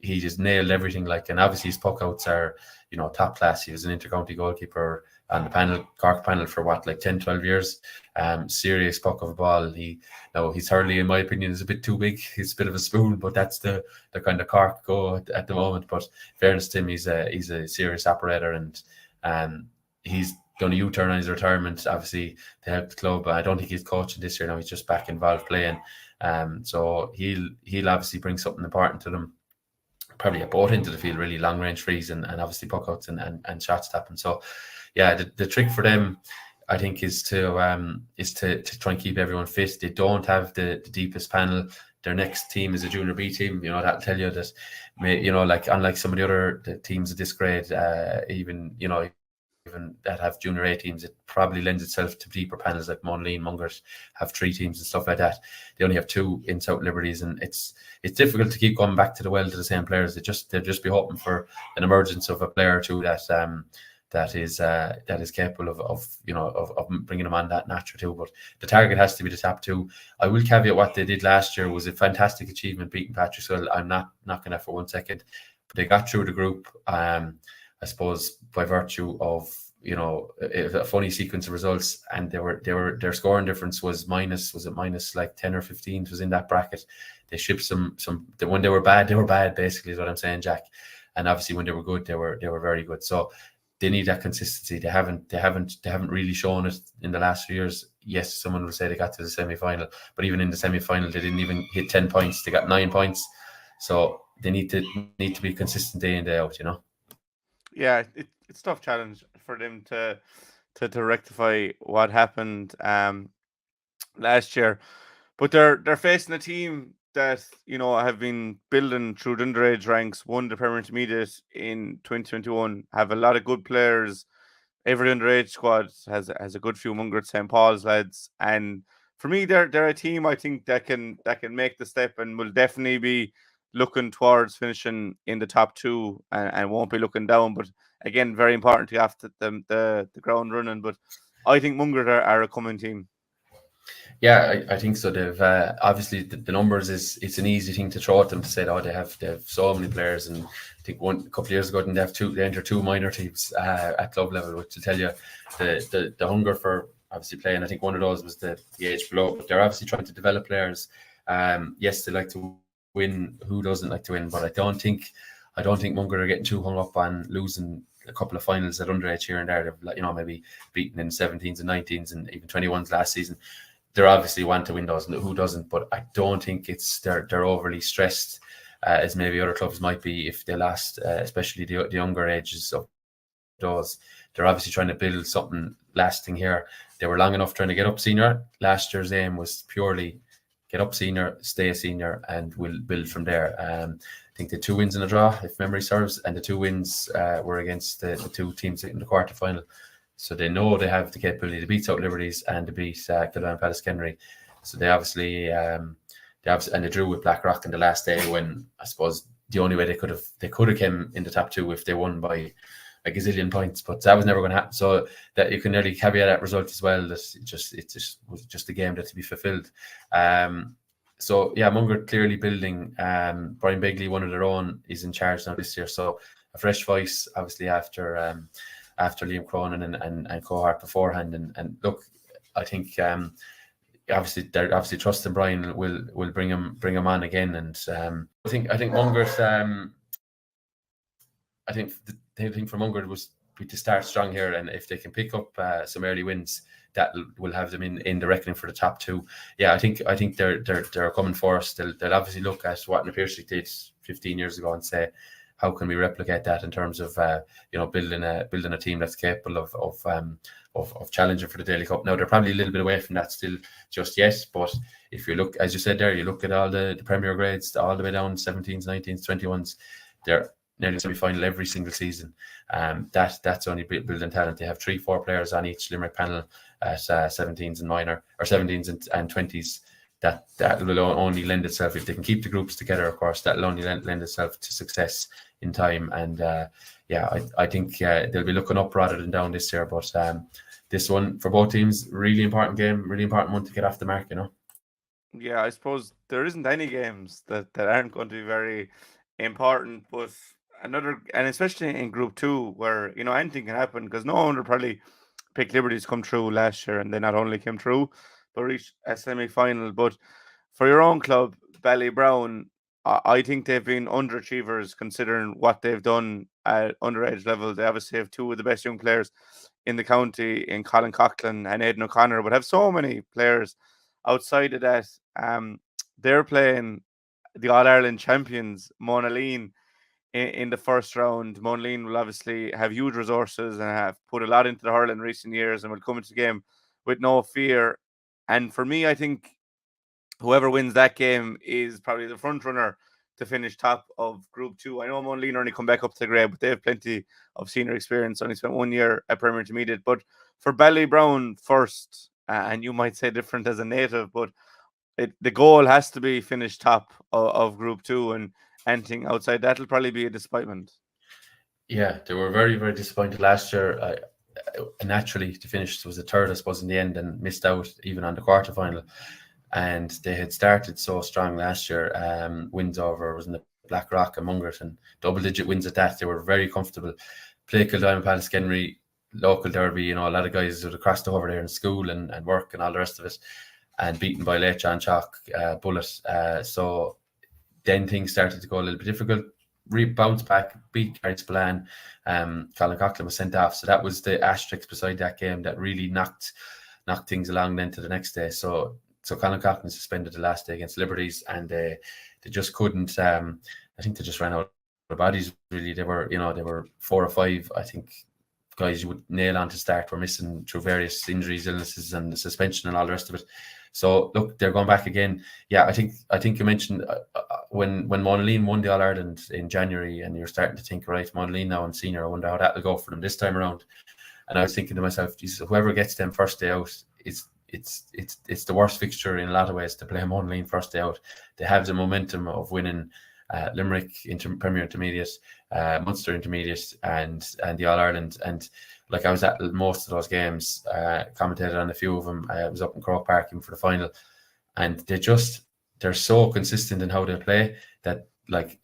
He just nailed everything. And obviously his puckouts are, top class. He was an intercounty goalkeeper on the Cork panel for 10, 12 years. Serious puck of a ball. His hurley, in my opinion, is a bit too big. He's a bit of a spoon, but that's the kind of Cork go at the moment. But fairness to him, he's a serious operator, and he's done a U-turn on his retirement. Obviously, to help the club. I don't think he's coaching this year now. He's just back involved playing. So he'll obviously bring something important to them. Probably a both into the field, really long range frees and obviously puck outs and shot stopping. So yeah, the trick for them, I think, is to try and keep everyone fit. They don't have the deepest panel. Their next team is a junior B team. You know, that'll tell you that, you know, like unlike some of the other teams of this grade, even that have junior A teams, it probably lends itself to deeper panels like Monaleen, Mungret have 3 teams and stuff like that. They only have 2 in South Liberties, and it's difficult to keep going back to the same players. They'll just be hoping for an emergence of a player or two that is capable of bringing them on that notch or two. But the target has to be the top 2. I will caveat what they did last year was a fantastic achievement, beating Patrickswell. I'm not knocking that for 1 second, but they got through the group. I suppose by virtue of a funny sequence of results, and their scoring difference was minus like 10 or 15. It was in that bracket. They shipped some when they were bad basically is what I'm saying, Jack. And obviously when they were good, they were very good. So they need that consistency. They haven't really shown it in the last few years. Yes, someone will say they got to the semi-final, but even in the semi-final, they didn't even hit 10 points. They got 9 points. So they need to be consistent day in, day out, Yeah, it's a tough challenge for them to rectify what happened last year. But they're facing a team that have been building through the underage ranks, won the Premier Intermediate in 2021, have a lot of good players. Every underage squad has a good few Mungret St. Paul's lads, and for me, they're a team I think that can make the step and will definitely be looking towards finishing in the top 2 and won't be looking down. But again, very important to have the ground running. But I think Mungret are a coming team. Yeah, I think so. They've obviously the numbers it's an easy thing to throw at them to say, oh, they have so many players, and I think a couple of years ago they entered 2 minor teams at club level, which will tell you the hunger for obviously playing. I think one of those was the age below, but they're obviously trying to develop players. Yes, they like to win. Who doesn't like to win? But I don't think Mungret are getting too hung up on losing a couple of finals at underage here and there. They've maybe beaten in 17s and 19s and even 21s last season. They're obviously want to win those, and who doesn't? But I don't think they're overly stressed as maybe other clubs might be if they lost, especially the younger ages of those. They're obviously trying to build something lasting here. They were long enough trying to get up senior. Last year's aim was purely get up senior, stay a senior, and we'll build from there. I think the 2 wins and a draw, if memory serves, and the 2 wins were against the 2 teams in the quarterfinal. So they know they have the capability to beat South Liberties and to beat Kilmallock and Patrickswell. So they obviously and they drew with Blackrock in the last day, when I suppose the only way they could have came in the top 2 if they won by a gazillion points, but that was never going to happen. So that you can nearly caveat that result as well. That it was just a game that to be fulfilled. So yeah, Mungret clearly building. Brian Begley, one of their own, is in charge now this year. So a fresh voice, obviously after Liam Cronin and Cohort beforehand. And look, I think they're obviously trusting Brian will bring him on again. And I think Mungret. I think the thing for Mungret was to start strong here, and if they can pick up some early wins, that will have them in the reckoning for the top 2. Yeah, I think they're coming for us. They'll obviously look at what 𝘠𝘱𝘰 did 15 years ago and say, how can we replicate that in terms of building a team that's capable of challenging for the Daly Cup. Now they're probably a little bit away from that still just yet, but if you look, as you said there, you look at all the Premier grades all the way down 17s, 19s, 21s, they're nearly semi-final every single season. That's only building talent. They have 3-4 players on each Limerick panel at 17s and minor, or 17s and 20s. That will only lend itself, if they can keep the groups together, of course, that will only lend itself to success in time. And I think they'll be looking up rather than down this year. But this one for both teams, really important game, really important one to get off the mark, Yeah, I suppose there isn't any games that aren't going to be very important, but and especially in Group 2, where anything can happen, because no one would probably pick Liberties come through last year, and they not only came through but reached a semi-final. But for your own club, Ballybrown, I think they've been underachievers considering what they've done at underage level. They obviously have 2 of the best young players in the county in Colin Coughlin and Aidan O'Connor, but have so many players outside of that. They're playing the All-Ireland champions, Monaleen, in the first round. Monaleen will obviously have huge resources and have put a lot into the hurling in recent years and will come into the game with no fear. And for me, I think whoever wins that game is probably the front runner to finish top of Group 2. I know Monaleen only come back up to the grade, but they have plenty of senior experience, only spent 1 year at Premier Intermediate. But for Ballybrown first, and you might say different as a native, but the goal has to be finish top of Group 2, and anything outside that'll probably be a disappointment. Yeah, they were very, very disappointed last year. Naturally, to finish was a third, I suppose, in the end, and missed out even on the quarterfinal. And they had started so strong last year. Wins over was in the Blackrock and Mungret, and double-digit wins at that. They were very comfortable. Play Kildime, Patrickswell, local derby. A lot of guys would have crossed over there in school and work and all the rest of it, and beaten by Late John Chalk, Bullet. So then things started to go a little bit difficult. Bounce back, beat Carrie Spillane. Colin Coughlin was sent off. So that was the asterisk beside that game that really knocked things along then to the next day. So Colin Coughlin suspended the last day against Liberties, and they just couldn't. I think they just ran out of bodies. Really, they were 4 or 5. I think guys you would nail on to start were missing through various injuries, illnesses, and the suspension and all the rest of it. So look, they're going back again. Yeah, I think you mentioned when Monaleen won the All-Ireland in January, and you're starting to think, right, Monaleen now in senior, I wonder how that'll go for them this time around. And I was thinking to myself, whoever gets them first day out, it's the worst fixture in a lot of ways to play Monaleen first day out. They have the momentum of winning Limerick Premier Intermediate, Munster Intermediate, and the All-Ireland. And like, I was at most of those games, commentated on a few of them. I was up in Croke Park even for the final, and they're so consistent in how they play that, like,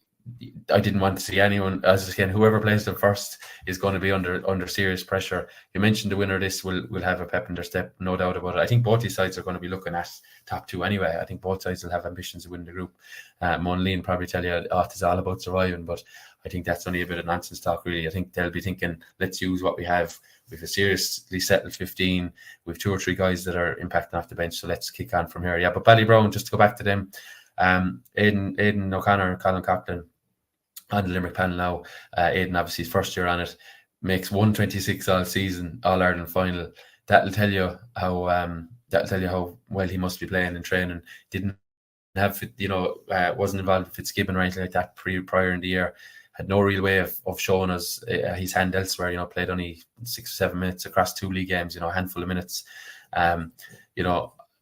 I didn't want to see anyone, as again, whoever plays them first is going to be under serious pressure. You mentioned the winner of this will have a pep in their step, no doubt about it. I think both these sides are going to be looking at top 2 anyway. I think both sides will have ambitions to win the group. Monaleen probably tell you, it's all about surviving, but I think that's only a bit of nonsense talk, really. I think they'll be thinking, let's use what we have. We've a seriously settled 15. We've 2 or 3 guys that are impacting off the bench, so let's kick on from here. Yeah, but Ballybrown, just to go back to them, Aidan O'Connor, Colin Coughlin on the Limerick panel now. Aidan, obviously his first year on it, makes 126 all season, All-Ireland final. That'll tell you how well he must be playing and training. Didn't have, wasn't involved with Fitzgibbon or anything like that prior in the year. Had no real way of showing us his hand elsewhere. Played only 6 or 7 minutes across 2 league games. A handful of minutes.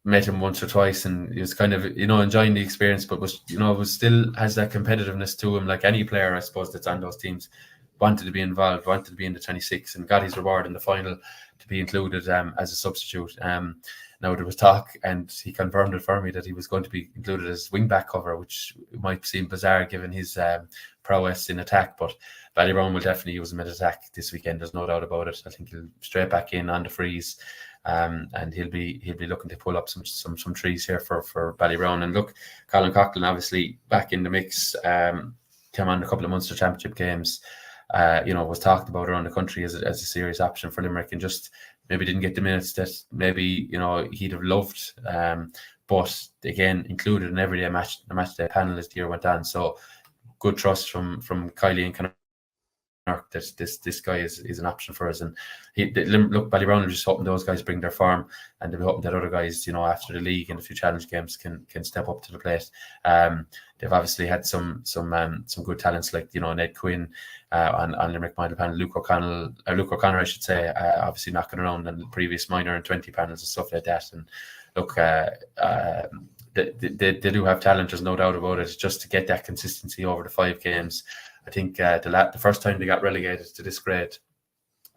Met him once or twice, and he was kind of enjoying the experience, but was still has that competitiveness to him, like any player, I suppose, that's on those teams. Wanted to be involved, wanted to be in the 26, and got his reward in the final to be included as a substitute. Now there was talk, and he confirmed it for me, that he was going to be included as wing-back cover, which might seem bizarre given his prowess in attack, but Ballybrown will definitely use him in attack this weekend. There's no doubt about it. I think he'll straight back in on the freeze. And he'll be looking to pull up some trees here for Ballybrown. And look, Colin Coughlin obviously back in the mix, came on a couple of Munster Championship games, was talked about around the country as a serious option for Limerick, and just maybe didn't get the minutes that maybe he'd have loved. But again, included in everyday match day panel as the year went on. So good trust from Kylie and Conor that this guy is an option for us. And look, Ballybrown are just hoping those guys bring their form, and they'll be hoping that other guys, after the league and a few challenge games can step up to the plate. They've obviously had some good talents like Ned Quinn on Limerick minor panel, Luke O'Connor, I should say, obviously knocking around on the previous minor and 20 panels and stuff like that. And look, they do have talent, there's no doubt about it. It's just to get that consistency over the 5 games. I think the first time they got relegated to this grade,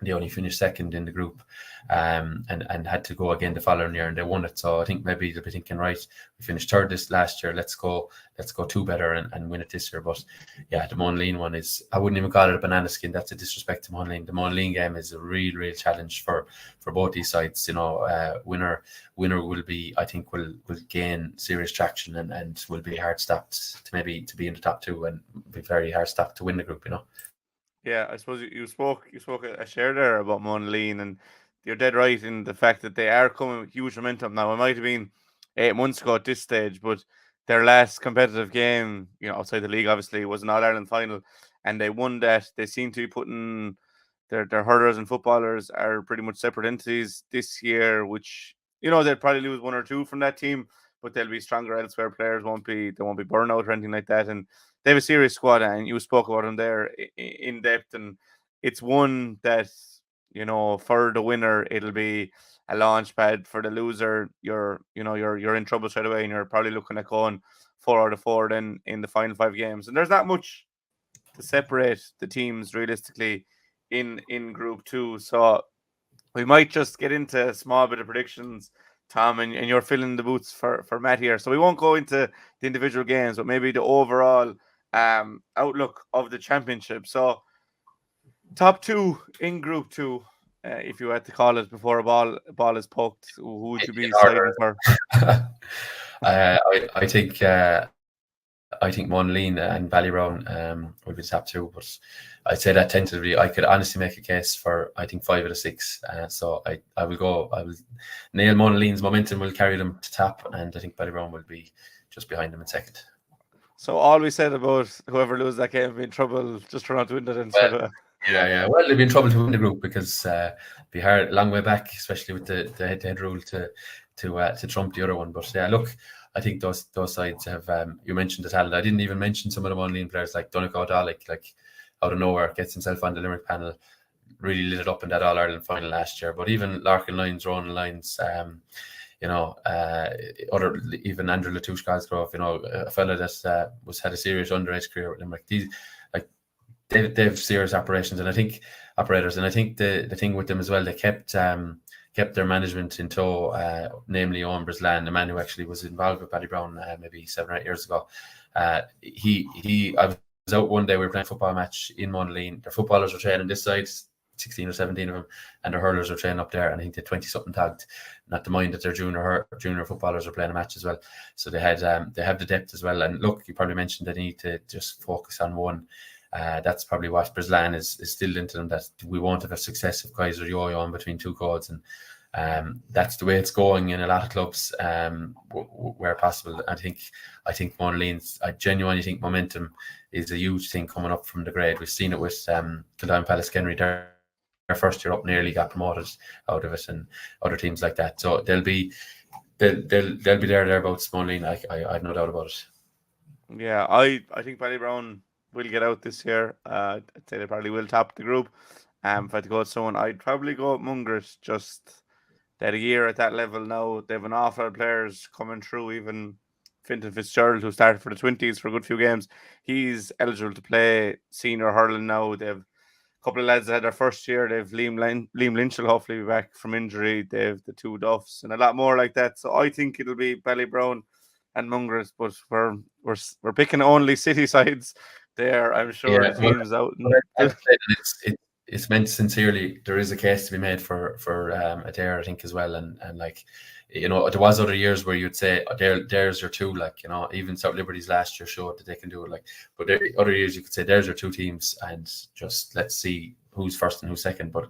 they only finished second in the group, and had to go again the following year, and they won it. So I think maybe they'll be thinking, right, we finished third this last year, let's go 2 better and win it this year. But yeah, the Monaleen one is, I wouldn't even call it a banana skin. That's a disrespect to Monaleen. The Monaleen game is a real challenge for both these sides. Winner will be, I think, will gain serious traction and will be hard stopped to be in the top 2, and be very hard stopped to win the group. Yeah, I suppose you spoke a share there about Monaleen, and you're dead right in the fact that they are coming with huge momentum now. It might have been 8 months ago at this stage, but their last competitive game, outside the league, obviously, was an All Ireland final, and they won that. They seem to be putting their hurlers and footballers are pretty much separate entities this year, which they'll probably lose one or two from that team, but they'll be stronger elsewhere. Players won't be burnout or anything like that, and they have a serious squad, and you spoke about them there in depth, and it's one that for the winner it'll be a launch pad. For the loser, you're in trouble straight away, and you're probably looking at going 4 out of 4 then in the final 5 games, and there's not much to separate the teams realistically in Group 2, so we might just get into a small bit of predictions, Tom, and you're filling the boots for Matt here. So we won't go into the individual games, but maybe the overall outlook of the championship. So top 2 in Group 2, if you had to call it before a ball is poked, who would you be siding for? I think Monaleen and Ballybrown would be top 2, but I'd say that tentatively I could honestly make a case for, I think, 5 out of 6. So I will nail Monaleen's momentum will carry them to top, and I think Ballybrown will be just behind them in second. So all we said about whoever loses that game will be in trouble, just turn out to win it instead of... Yeah. Well, they'll be in trouble to win the group because it'll be hard, long way back, especially with the head-to-head rule to trump the other one. But yeah, look, I think those sides have. You mentioned the talent. I didn't even mention some of the Monaleen players like 𝘠𝘱𝘵𝘏, like out of nowhere gets himself on the Limerick panel, really lit it up in that All Ireland final last year. But even Larkin Lyons, Ronan Lyons, other even Andrew Latouche-Cosgrove, a fella that had a serious underage career with Limerick. They've serious operations, and I think the thing with them as well, they kept their management in tow, namely 𝘠𝘱𝘵𝘏, the man who actually was involved with Ballybrown maybe 7 or 8 years ago. I was out one day, we were playing a football match in Monaleen. Their footballers were training this side, 16 or 17 of them, and their hurlers were training up there, and I think they had 20-something tagged. Not to mind that their junior footballers are playing a match as well. So they have the depth as well. And look, you probably mentioned they need to just focus on one. That's probably what Breslan is still into them, that we won't have a success if guys are yo-yoing between 2 codes, and that's the way it's going in a lot of clubs where possible. I think Monaleen's, I genuinely think momentum is a huge thing coming up from the grade. We've seen it with Kildare and Palaskenry. Their first year up nearly got promoted out of it, and other teams like that. So they'll be thereabouts, Monaleen. I have no doubt about it. Yeah, I think Ballybrown will get out this year. I'd say they probably will top the group. If I had to go with someone, I'd probably go with Mungret. Just that a year at that level now, they have an awful lot of players coming through. Even Fintan Fitzgerald, who started for the 20s for a good few games, he's eligible to play senior hurling now. They have a couple of lads that had their first year. They have Liam Lynch will hopefully be back from injury. They have the 2 Duffs and a lot more like that. So I think it'll be Ballybrown and Mungret, but we're picking only city sides there. I'm sure teams out. It's meant sincerely. There is a case to be made for 𝘠𝘱𝘵𝘏, I think, as well, and like, there was other years where you'd say there's your 2, like, even South Liberties last year showed that they can do it, like, but other years you could say there's your 2 teams, and just let's see who's first and who's second. But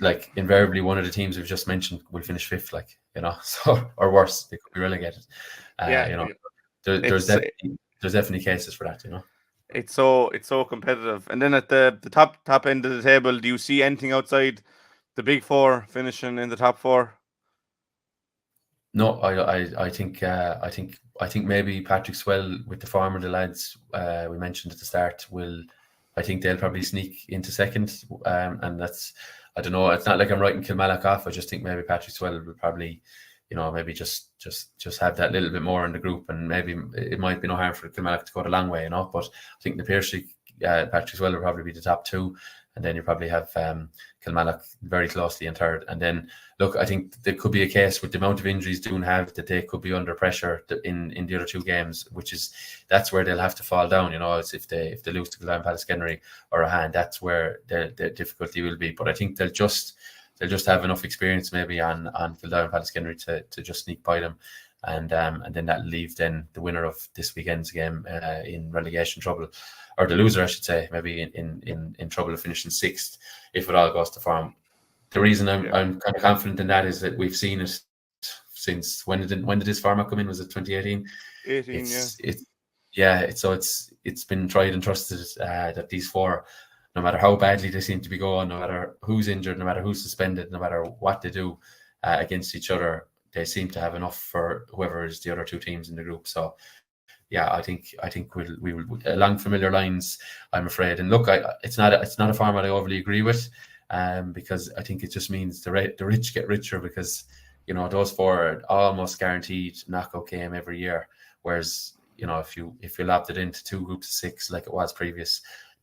like, invariably one of the teams we've just mentioned will finish 5th, like, so, or worse, they could be relegated. There's definitely cases for that, It's so competitive. And then at the top end of the table, do you see anything outside the big 4 finishing in the top 4? No, I think maybe Patrickswell, with the form of the lads we mentioned at the start, I think they'll probably sneak into second. And that's, I don't know, it's not like I'm writing Kilmallock off. I just think maybe Patrickswell will probably, maybe just have that little bit more in the group, and maybe it might be no harm for Kilmallock to go the long way, but I think the Piercy, Patrickswell will probably be the top 2, and then you probably have Kilmallock very closely in third. And then, look, I think there could be a case with the amount of injuries Doon have that they could be under pressure in the other 2 games, that's where they'll have to fall down. It's if they lose to Kildare and Palaskenry or a hand, that's where the difficulty will be. But I think they'll just have enough experience maybe on Kildare and Palaskenry to just sneak by them. and then that'll leave then the winner of this weekend's game in relegation trouble, or the loser, I should say, maybe in trouble of finishing 6th if it all goes to form. The reason I'm kind of confident in that is that we've seen it since when did this format come in? Was it 2018? 18, So it's been tried and trusted that these 4, no matter how badly they seem to be going, no matter who's injured, no matter who's suspended, no matter what they do against each other, they seem to have enough for whoever is the other 2 teams in the group. So yeah, I think we will along familiar lines, I'm afraid. And look, it's not a format I overly agree with, because I think it just means the rich get richer, because those 4 are almost guaranteed knockout game every year. Whereas if you lobbed it into 2 groups of 6 like it was previous,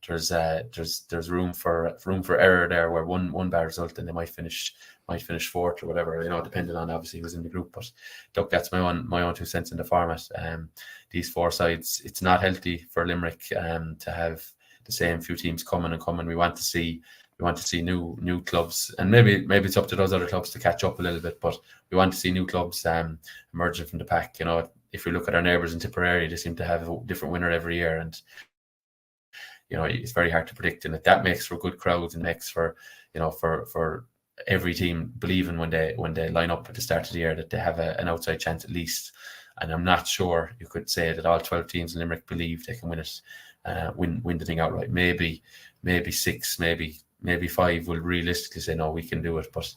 there's room for error there, where one bad result and they might finish 4th or whatever, depending on obviously who's in the group. But look, that's my own 2 cents in the format. These 4 sides, it's not healthy for Limerick to have the same few teams coming. We want to see new clubs, and maybe it's up to those other clubs to catch up a little bit, but we want to see new clubs emerging from the pack. If you look at our neighbours in Tipperary, they seem to have a different winner every year, and it's very hard to predict, and that makes for good crowds and makes for for every team believing when they line up at the start of the year that they have an outside chance at least. And I'm not sure you could say that all 12 teams in Limerick believe they can win it, win the thing outright. Maybe 6, maybe 5 will realistically say no, we can do it, but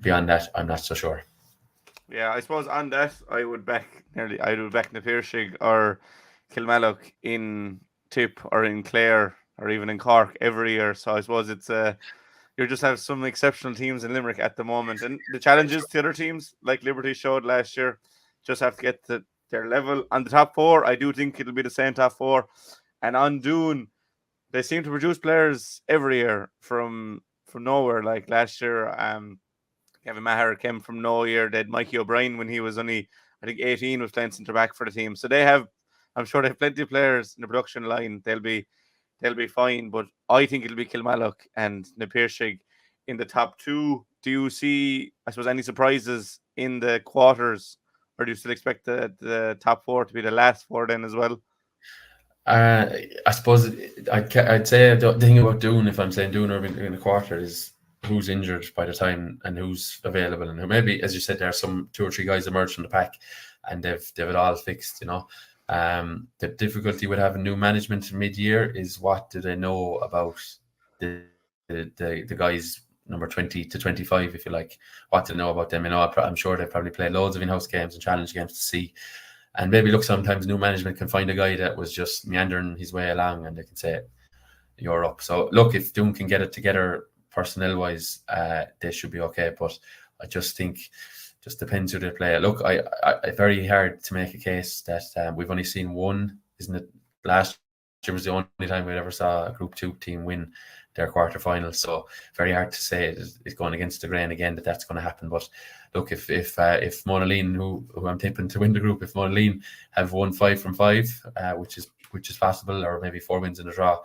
beyond that, I'm not so sure. Yeah, I suppose on that, I would back na 𝘕𝘰𝘷𝘦𝘭𝘴 or Kilmallock in Tip or in Clare or even in Cork every year. So I suppose it's you just have some exceptional teams in Limerick at the moment, and the challenges to other teams like Liberties showed last year just have to get to their level. On the top 4, I do think it'll be the same top 4, and on Doon, they seem to produce players every year from nowhere. Like last year, Kevin Maher came from nowhere. They had Mikey O'Brien when he was only, I think, 18, was playing centre back for the team. So I'm sure they have plenty of players in the production line. They'll be fine. But I think it'll be Kilmallock and na 𝘕𝘰𝘷𝘦𝘭𝘴 in the top 2. Do you see, I suppose, any surprises in the quarters, or do you still expect the top 4 to be the last 4 then as well? I suppose I'd say the thing about Doon, if I'm saying Doon or in a quarter, is who's injured by the time and who's available, and who maybe, as you said, there are some 2 or 3 guys emerged from the pack and they've it all fixed. The difficulty with having new management mid-year is what do they know about the guys number 20 to 25, if you like. What do they know about them? I'm sure they probably play loads of in-house games and challenge games to see. And maybe look, sometimes new management can find a guy that was just meandering his way along and they can say, you're up. So look, if Doon can get it together personnel-wise, they should be okay. But I just think just depends who they play. Look, I very hard to make a case that we've only seen one, isn't it? Last year was the only time we ever saw a Group 2 team win their quarterfinal. So very hard to say it's going against the grain again that's going to happen. But look, if Monaleen, who I'm tipping to win the group, if Monaleen have won 5 from 5, which is possible, or maybe 4 wins in a draw,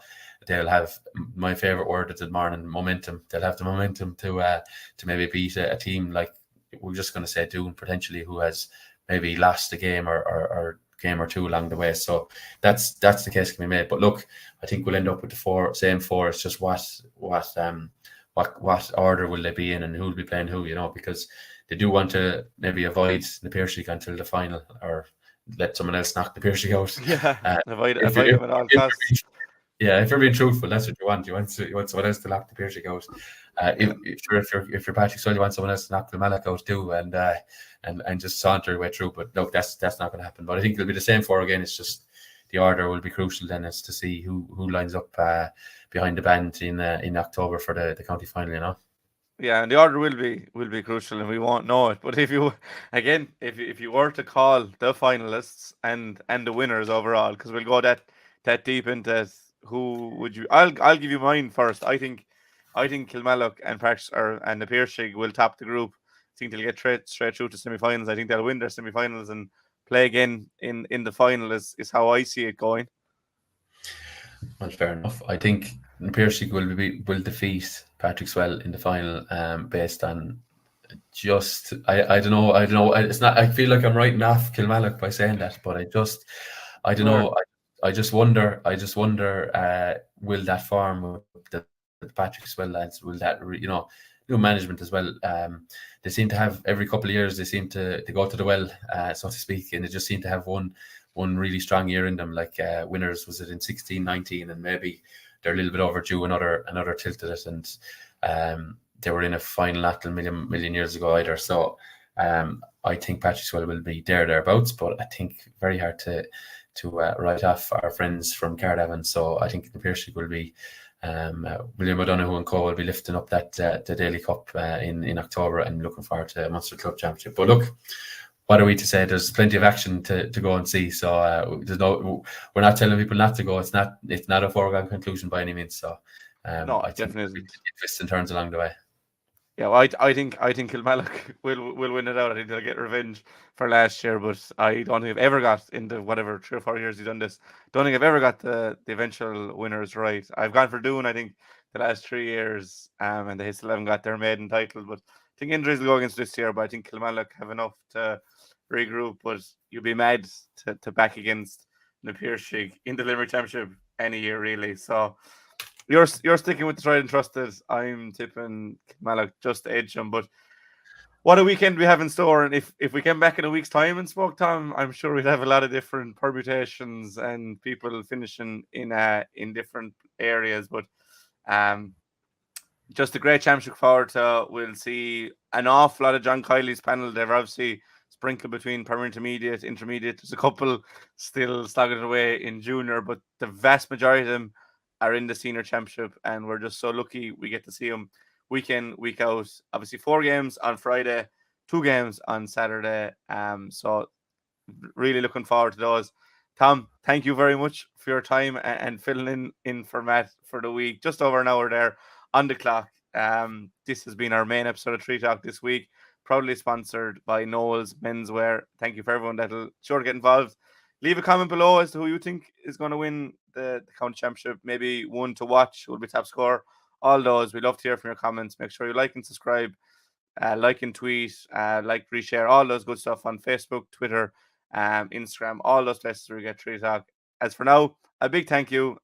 they'll have my favourite word at the morning, momentum. They'll have the momentum to maybe beat a team like, we're just going to say Doon potentially, who has maybe lost a game or game or 2 along the way. So that's the case can be made. But look, I think we'll end up with the same four. It's just what order will they be in and who will be playing who, because they do want to maybe avoid the 𝘕𝘰𝘷𝘦𝘭𝘴 until the final, or let someone else knock the 𝘕𝘰𝘷𝘦 out. Yeah, avoid them at all costs. Yeah, if you're being truthful, that's what you want. You want someone else to knock the 𝘕𝘰𝘷𝘦 out. If you're Patrickswell, you want someone else to knock Kilmallock out too, and just saunter your way through. But look, that's not going to happen. But I think it'll be the same 4 again. It's just the order will be crucial then, as to see who lines up behind the band in October for the county final. Yeah, and the order will be crucial, and we won't know it. But if you were to call the finalists and the winners overall, because we'll go that deep into who would you? I'll give you mine first. I think Kilmallock and the 𝘕𝘰𝘷𝘦𝘭𝘴 will top the group. I think they'll get straight through to semi-finals. I think they'll win their semi-finals and play again in the final. Is how I see it going. Well, fair enough. I think 𝘕𝘰𝘷𝘦𝘭𝘴 will defeat Patrickswell in the final, based on I don't know. It's not. I feel like I'm writing off Kilmallock by saying that, but I don't know. I just wonder. Will that form with the Patrickswell lads? Will that new management as well? They seem to have every couple of years. They seem to go to the well, so to speak, and they just seem to have one really strong year in them. Like winners, was it in 16, 19, and maybe they're a little bit overdue another tilt at it, and they were in a final not a million years ago either. So I think Patrickswell will be thereabouts, but I think very hard to write off our friends from Cardiff. So I think the 𝘕𝘰𝘦𝘭𝘴 will be William O'Donoghue and co will be lifting up that the Daly Cup in October, and looking forward to Munster Club Championship. But look, what are we to say? There's plenty of action to go and see. So we're not telling people not to go. It's not a foregone conclusion by any means. So no, I think definitely twists and turns along the way. Yeah, well, I think Kilmallock will win it out. I think they'll get revenge for last year, but I don't think they've ever got into whatever 3 or 4 years he's done this. Don't think I've ever got the eventual winners right. I've gone for Doon, I think, the last 3 years, and they still haven't got their maiden title. But I think injuries will go against this year. But I think Kilmallock have enough to regroup. But you'd be mad to back against the 𝘕𝘰𝘦𝘭𝘴 in the Limerick Championship any year, really. So you're sticking with the tried and trusted. I'm tipping Kilmallock just to edge them. But what a weekend we have in store. And if we came back in a week's time and spoke, Tom, I'm sure we'd have a lot of different permutations and people finishing in different areas. But just a great championship forward to. We'll see an awful lot of John Kiley's panel. They're obviously sprinkled between primary intermediate. There's a couple still slogging away in junior, but the vast majority of them are in the senior championship, and we're just so lucky we get to see them week in, week out. Obviously 4 games on Friday, 2 games on Saturday. So really looking forward to those. Tom, thank you very much for your time and filling in for Matt for the week. Just over an hour there on the clock. This has been our main episode of Tree Talk this week, proudly sponsored by Noel's Menswear. Thank you for everyone that'll sure get involved. Leave a comment below as to who you think is going to win the county championship. Maybe one to watch, who will be top scorer. All those. We love to hear from your comments. Make sure you like and subscribe, like and tweet, like, reshare, all those good stuff on Facebook, Twitter, Instagram, all those places where we get Tree Talk. As for now, a big thank you